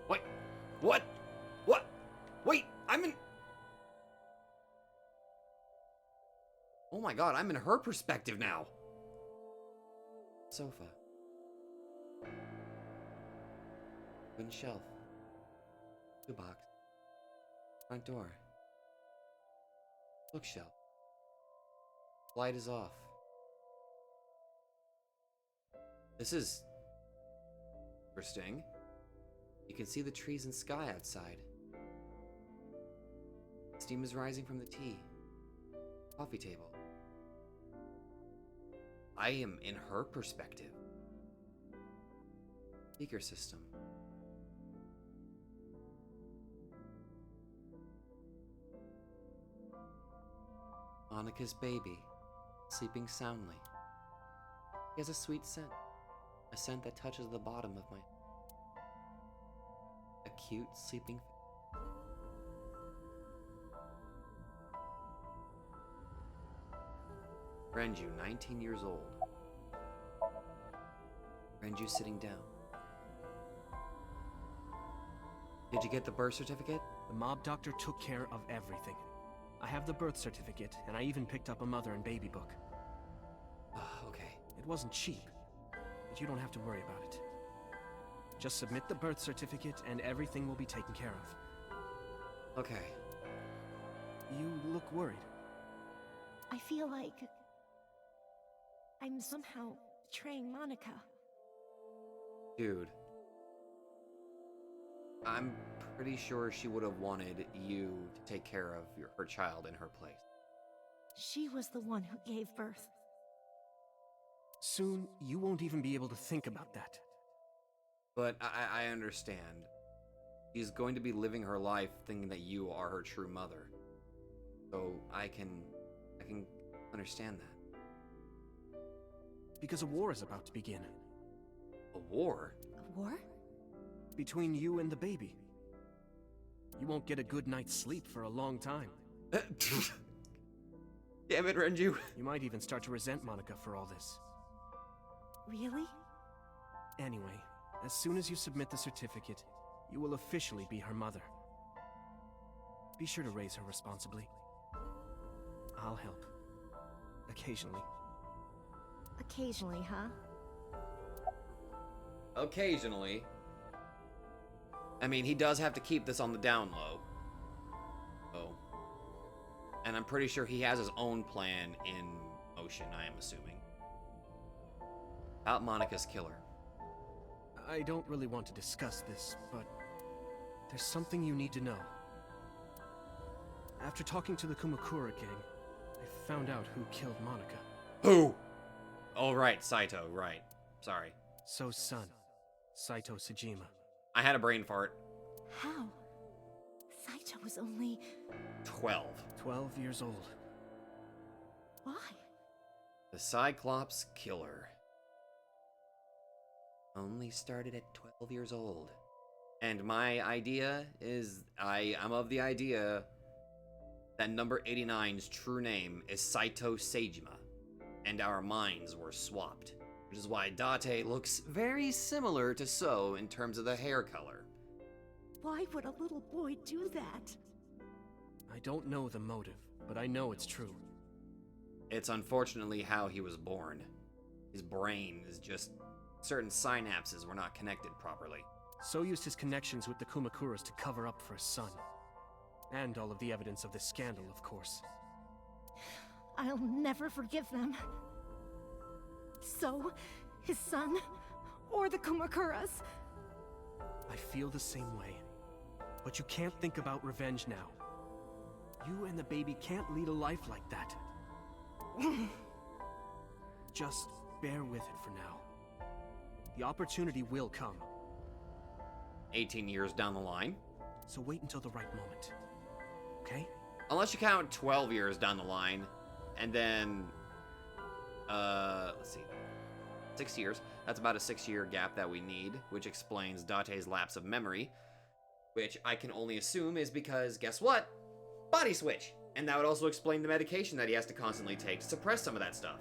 Wait, what? What? Wait, I'm in... Oh my god, I'm in her perspective now. Sofa. Wooden shelf. Shoebox. Front door. Bookshelf. Light is off. This is interesting. You can see the trees and sky outside. Steam is rising from the tea. Coffee table. I am in her perspective. Speaker system. Monika's baby, sleeping soundly. He has a sweet scent. A scent that touches the bottom of my... A cute sleeping... Renju, 19 years old. Renju sitting down. Did you get the birth certificate? The mob doctor took care of everything. I have the birth certificate, and I even picked up a mother and baby book. Okay. It wasn't cheap, but you don't have to worry about it. Just submit the birth certificate, and everything will be taken care of. Okay. You look worried. I feel like I'm somehow betraying Monika. Dude. I'm pretty sure she would have wanted you to take care of her child in her place. She was the one who gave birth. Soon, you won't even be able to think about that. But I understand. She's going to be living her life thinking that you are her true mother. So I can understand that. Because a war is about to begin. A war? A war? Between you and the baby. You won't get a good night's sleep for a long time. Damn it, Renju. You might even start to resent Monika for all this. Really? Anyway, as soon as you submit the certificate, you will officially be her mother. Be sure to raise her responsibly. I'll help. Occasionally. Occasionally, huh? Occasionally. I mean, he does have to keep this on the down low. Oh. And I'm pretty sure he has his own plan in motion, I am assuming. About Monika's killer. I don't really want to discuss this, but there's something you need to know. After talking to the Kumakura gang, I found out who killed Monika. Who? Oh, right, Saito, right. Sorry. So's son, Saito Sejima. I had a brain fart. How? Saito was only... 12. 12 years old. Why? The Cyclops killer. Only started at 12 years old. And my idea is, I'm of the idea that number 89's true name is Saito Sejima. And our minds were swapped. Which is why Date looks very similar to So in terms of the hair color. Why would a little boy do that? I don't know the motive, but I know it's true. It's unfortunately how he was born. His brain is just... certain synapses were not connected properly. So used his connections with the Kumakuras to cover up for his son. And all of the evidence of this scandal, of course. I'll never forgive them. So, his son, or the Kumakuras. I feel the same way. But you can't think about revenge now. You and the baby can't lead a life like that. Just bear with it for now. The opportunity will come. 18 years down the line. So wait until the right moment. Okay? Unless you count 12 years down the line, and then... let's see. 6 years. That's about a 6-year gap that we need, which explains Date's lapse of memory. Which I can only assume is because, guess what? Body switch! And that would also explain the medication that he has to constantly take to suppress some of that stuff.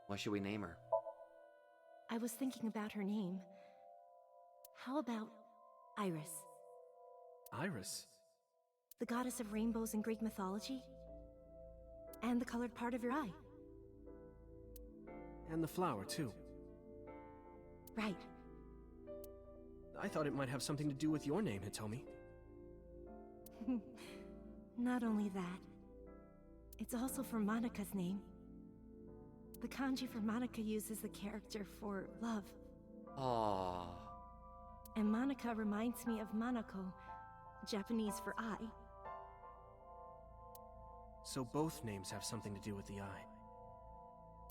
What should we name her? I was thinking about her name. How about Iris? Iris? The goddess of rainbows in Greek mythology? And the colored part of your eye. And the flower, too. Right. I thought it might have something to do with your name, Hitomi. Not only that, it's also for Monika's name. The kanji for Monika uses the character for love. Aww. And Monika reminds me of Manako, Japanese for eye. So both names have something to do with the eye.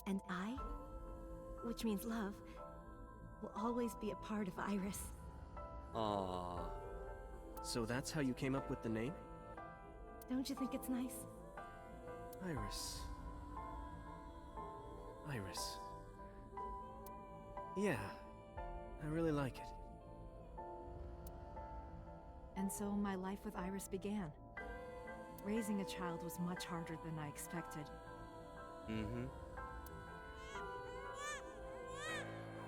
And I, which means love, will always be a part of Iris. Aww. So that's how you came up with the name? Don't you think it's nice? Iris. Iris. Yeah, I really like it. And so my life with Iris began. Raising a child was much harder than I expected. Mm-hmm.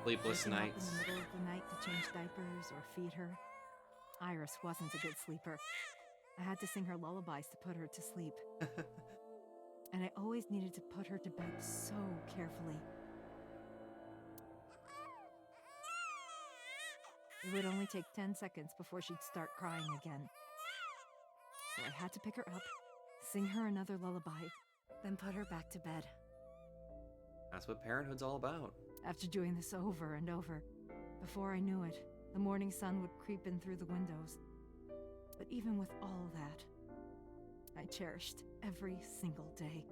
Sleepless Waking up nights. in the middle of the night to change diapers or feed her. Iris wasn't a good sleeper. I had to sing her lullabies to put her to sleep. And I always needed to put her to bed so carefully. It would only take 10 seconds before she'd start crying again. So I had to pick her up, sing her another lullaby, then put her back to bed. That's what parenthood's all about. After doing this over and over, before I knew it, the morning sun would creep in through the windows. But even with all that, I cherished every single day.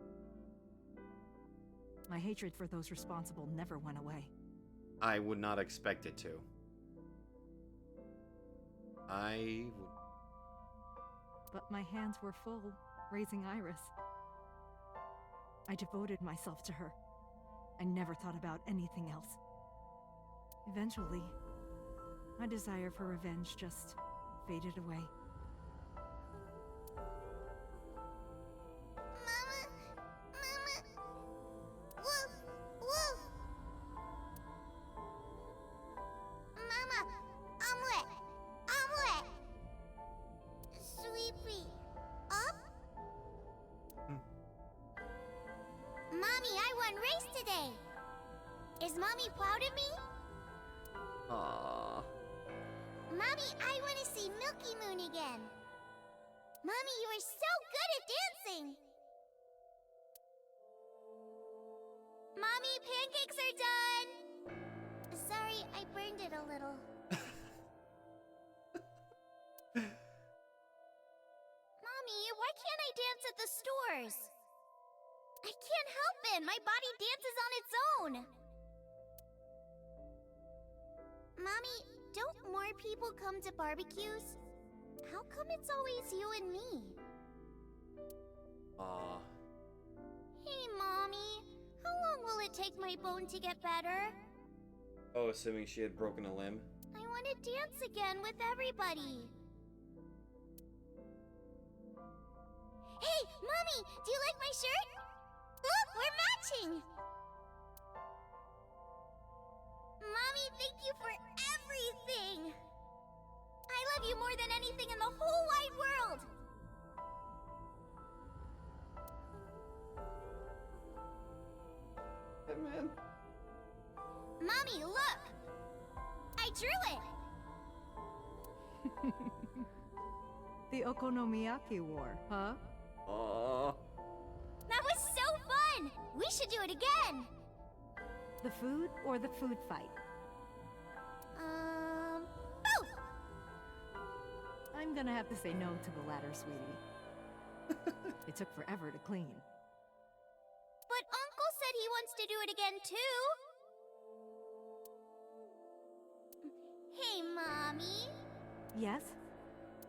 My hatred for those responsible never went away. I would not expect it to. I would... But my hands were full, raising Iris. I devoted myself to her. I never thought about anything else. Eventually, my desire for revenge just faded away. My body dances on its own! Mommy, don't more people come to barbecues? How come it's always you and me? Hey, Mommy. How long will it take my bone to get better? Oh, assuming she had broken a limb? I want to dance again with everybody. Hey, Mommy! Do you like my shirt? Look, we're matching! Mommy, thank you for everything! I love you more than anything in the whole wide world! Hey, man. Mommy, look! I drew it! The Okonomiyaki War, huh? Aww. That was so fun! We should do it again! The food or the food fight? Both! I'm gonna have to say no to the latter, sweetie. It took forever to clean. But Uncle said he wants to do it again, too! Hey, Mommy. Yes?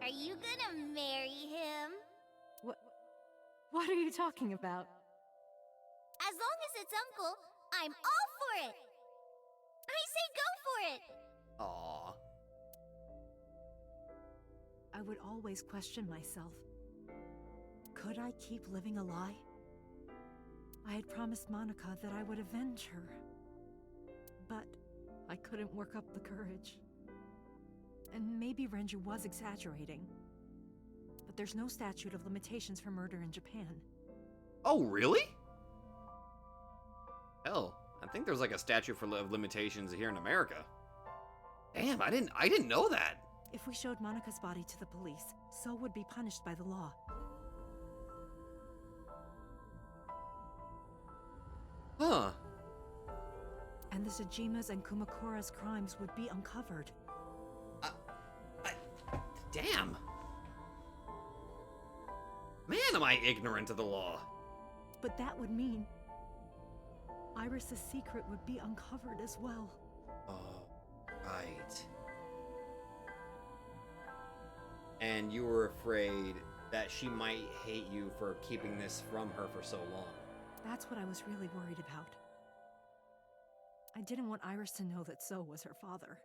Are you gonna marry him? What are you talking about? As long as it's Uncle, I'm all for it! I say go for it! Aww. I would always question myself. Could I keep living a lie? I had promised Monica that I would avenge her. But I couldn't work up the courage. And maybe Renju was exaggerating. But there's no statute of limitations for murder in Japan. Oh, really? Hell, I think there's like a statute for limitations here in America. Damn, I didn't know that. If we showed Monica's body to the police, so would be punished by the law. Huh. And the Tsujima's and Kumakura's crimes would be uncovered. Damn. Man, am I ignorant of the law. But that would mean Iris' secret would be uncovered as well. Oh, right. And you were afraid that she might hate you for keeping this from her for so long. That's what I was really worried about. I didn't want Iris to know that So was her father.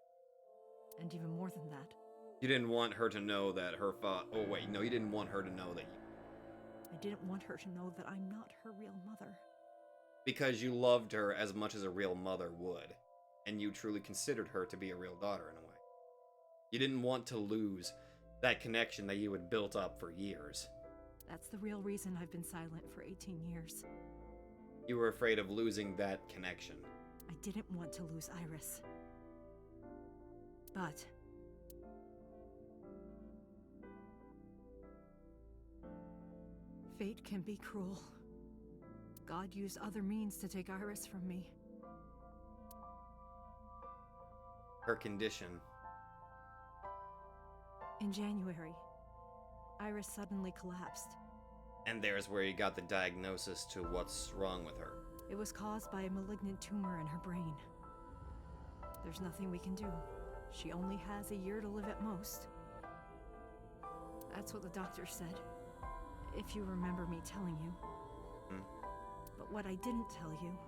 And even more than that. You didn't want her to know that her oh wait, no, you didn't want her to know that I didn't want her to know that I'm not her real mother. Because you loved her as much as a real mother would. And you truly considered her to be a real daughter in a way. You didn't want to lose that connection that you had built up for years. That's the real reason I've been silent for 18 years. You were afraid of losing that connection. I didn't want to lose Iris. But... fate can be cruel. God used other means to take Iris from me. Her condition. In January, Iris suddenly collapsed. And there's where you got the diagnosis to what's wrong with her. It was caused by a malignant tumor in her brain. There's nothing we can do. She only has a year to live at most. That's what the doctor said. If you remember me telling you. But what I didn't tell you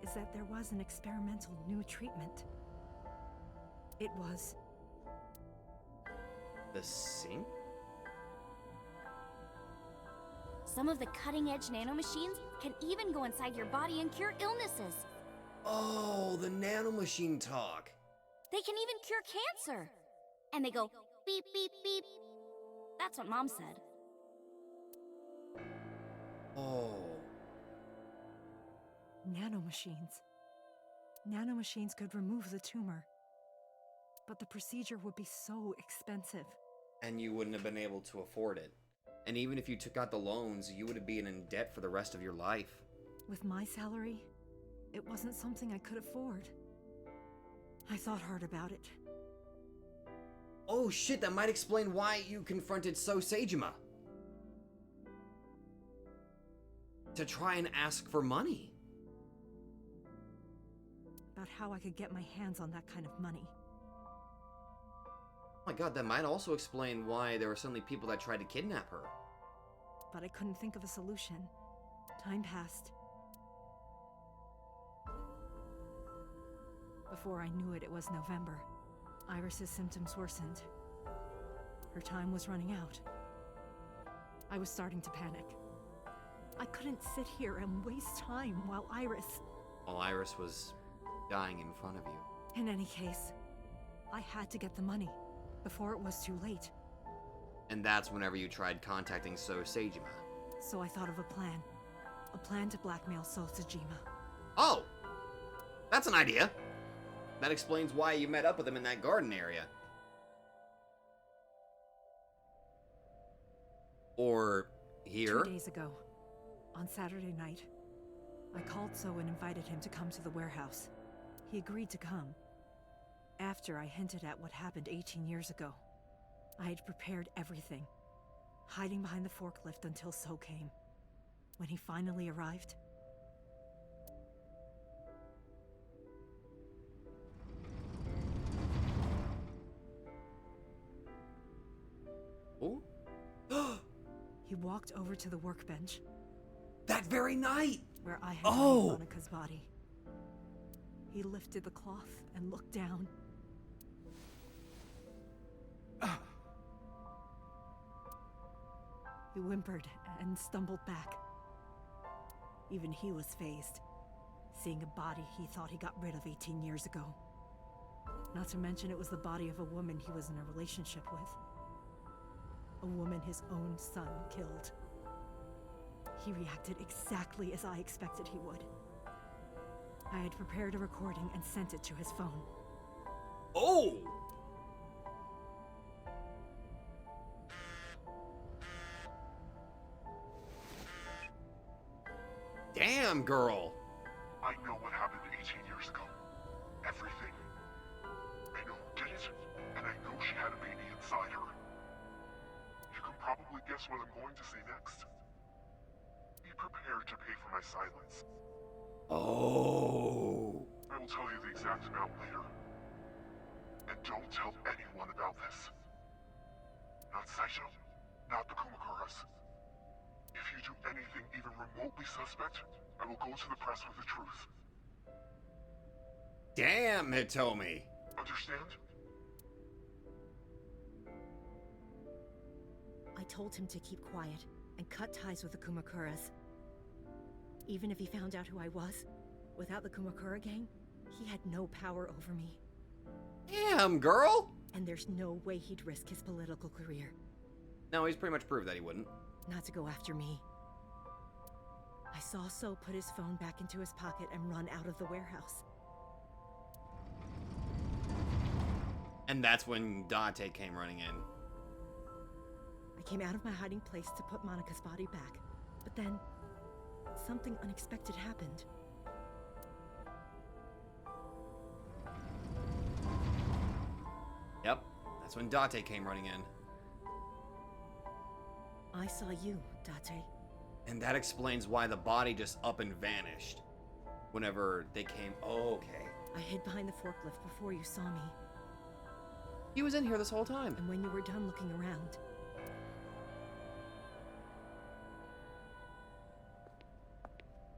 is that there was an experimental new treatment. It was... the sink? Some of the cutting-edge nanomachines can even go inside your body and cure illnesses. Oh, the nanomachine talk. They can even cure cancer. And they go beep, beep, beep. That's what Mom said. Oh. Nanomachines. Nanomachines could remove the tumor. But the procedure would be so expensive. And you wouldn't have been able to afford it. And even if you took out the loans, you would have been in debt for the rest of your life. With my salary, it wasn't something I could afford. I thought hard about it. Oh shit, that might explain why you confronted So Seijima. To try and ask for money. About how I could get my hands on that kind of money. Oh my god, that might also explain why there were suddenly people that tried to kidnap her. But I couldn't think of a solution. Time passed. Before I knew it, it was November. Iris's symptoms worsened. Her time was running out. I was starting to panic. I couldn't sit here and waste time while Iris... While Iris was dying in front of you. In any case, I had to get the money before it was too late. And that's whenever you tried contacting So Seijima. So I thought of a plan. A plan to blackmail So Seijima. Oh! That's an idea! That explains why you met up with him in that garden area. Or here? 2 days ago, on Saturday night, I called So and invited him to come to the warehouse. He agreed to come. After I hinted at what happened 18 years ago, I had prepared everything, hiding behind the forklift until So came. When he finally arrived... Oh? He walked over to the workbench. That very night! Where I had found Monika's body. He lifted the cloth and looked down. He whimpered and stumbled back. Even he was fazed, seeing a body he thought he got rid of 18 years ago. Not to mention it was the body of a woman he was in a relationship with. A woman his own son killed. He reacted exactly as I expected he would. I had prepared a recording and sent it to his phone. Oh! Damn, girl! I know what happened 18 years ago. Everything. I know who did it, and I know she had a baby inside her. You can probably guess what I'm going to say next. Be prepared to pay for my silence. Oh. I will tell you the exact amount later. And don't tell anyone about this. Not Saito, not the press. If you do anything even remotely suspect, I will go to the press with the truth. Damn, Hitomi. Understand? I told him to keep quiet and cut ties with the Kumakuras. Even if he found out who I was, without the Kumakura gang, he had no power over me. Damn, girl! And there's no way he'd risk his political career. No, he's pretty much proved that he wouldn't. Not to go after me. I saw So put his phone back into his pocket and run out of the warehouse. And that's when Date came running in. I came out of my hiding place to put Monika's body back, but then something unexpected happened. Yep, that's when Date came running in. I saw you, Date. And that explains why the body just up and vanished. Whenever they came, oh, okay. I hid behind the forklift before you saw me. He was in here this whole time. And when you were done looking around,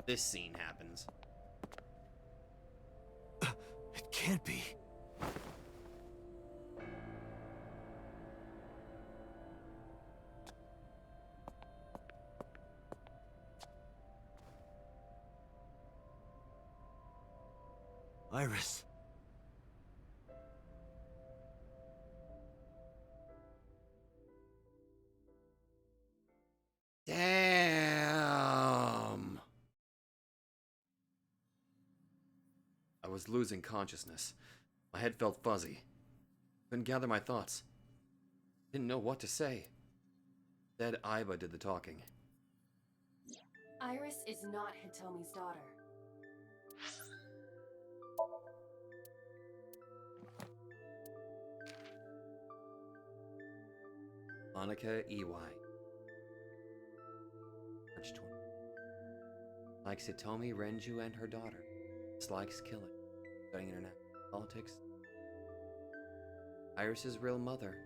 this scene happens. It can't be. Iris. Damn. I was losing consciousness. My head felt fuzzy. Couldn't gather my thoughts. Didn't know what to say. Instead, Aiba did the talking. Iris is not Hitomi's daughter. Monika EY. March 20. Likes Hitomi, Renju, and her daughter. Dislikes killing. Studying international politics. Iris's real mother.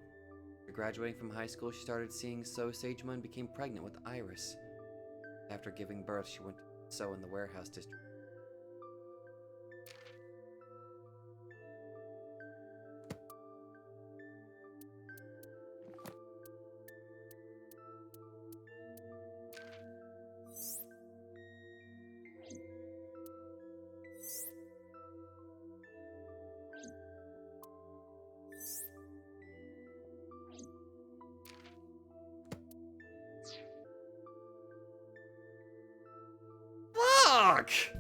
After graduating from high school, she started seeing So Sagema and became pregnant with Iris. After giving birth, she went to So in the warehouse district. Fuck!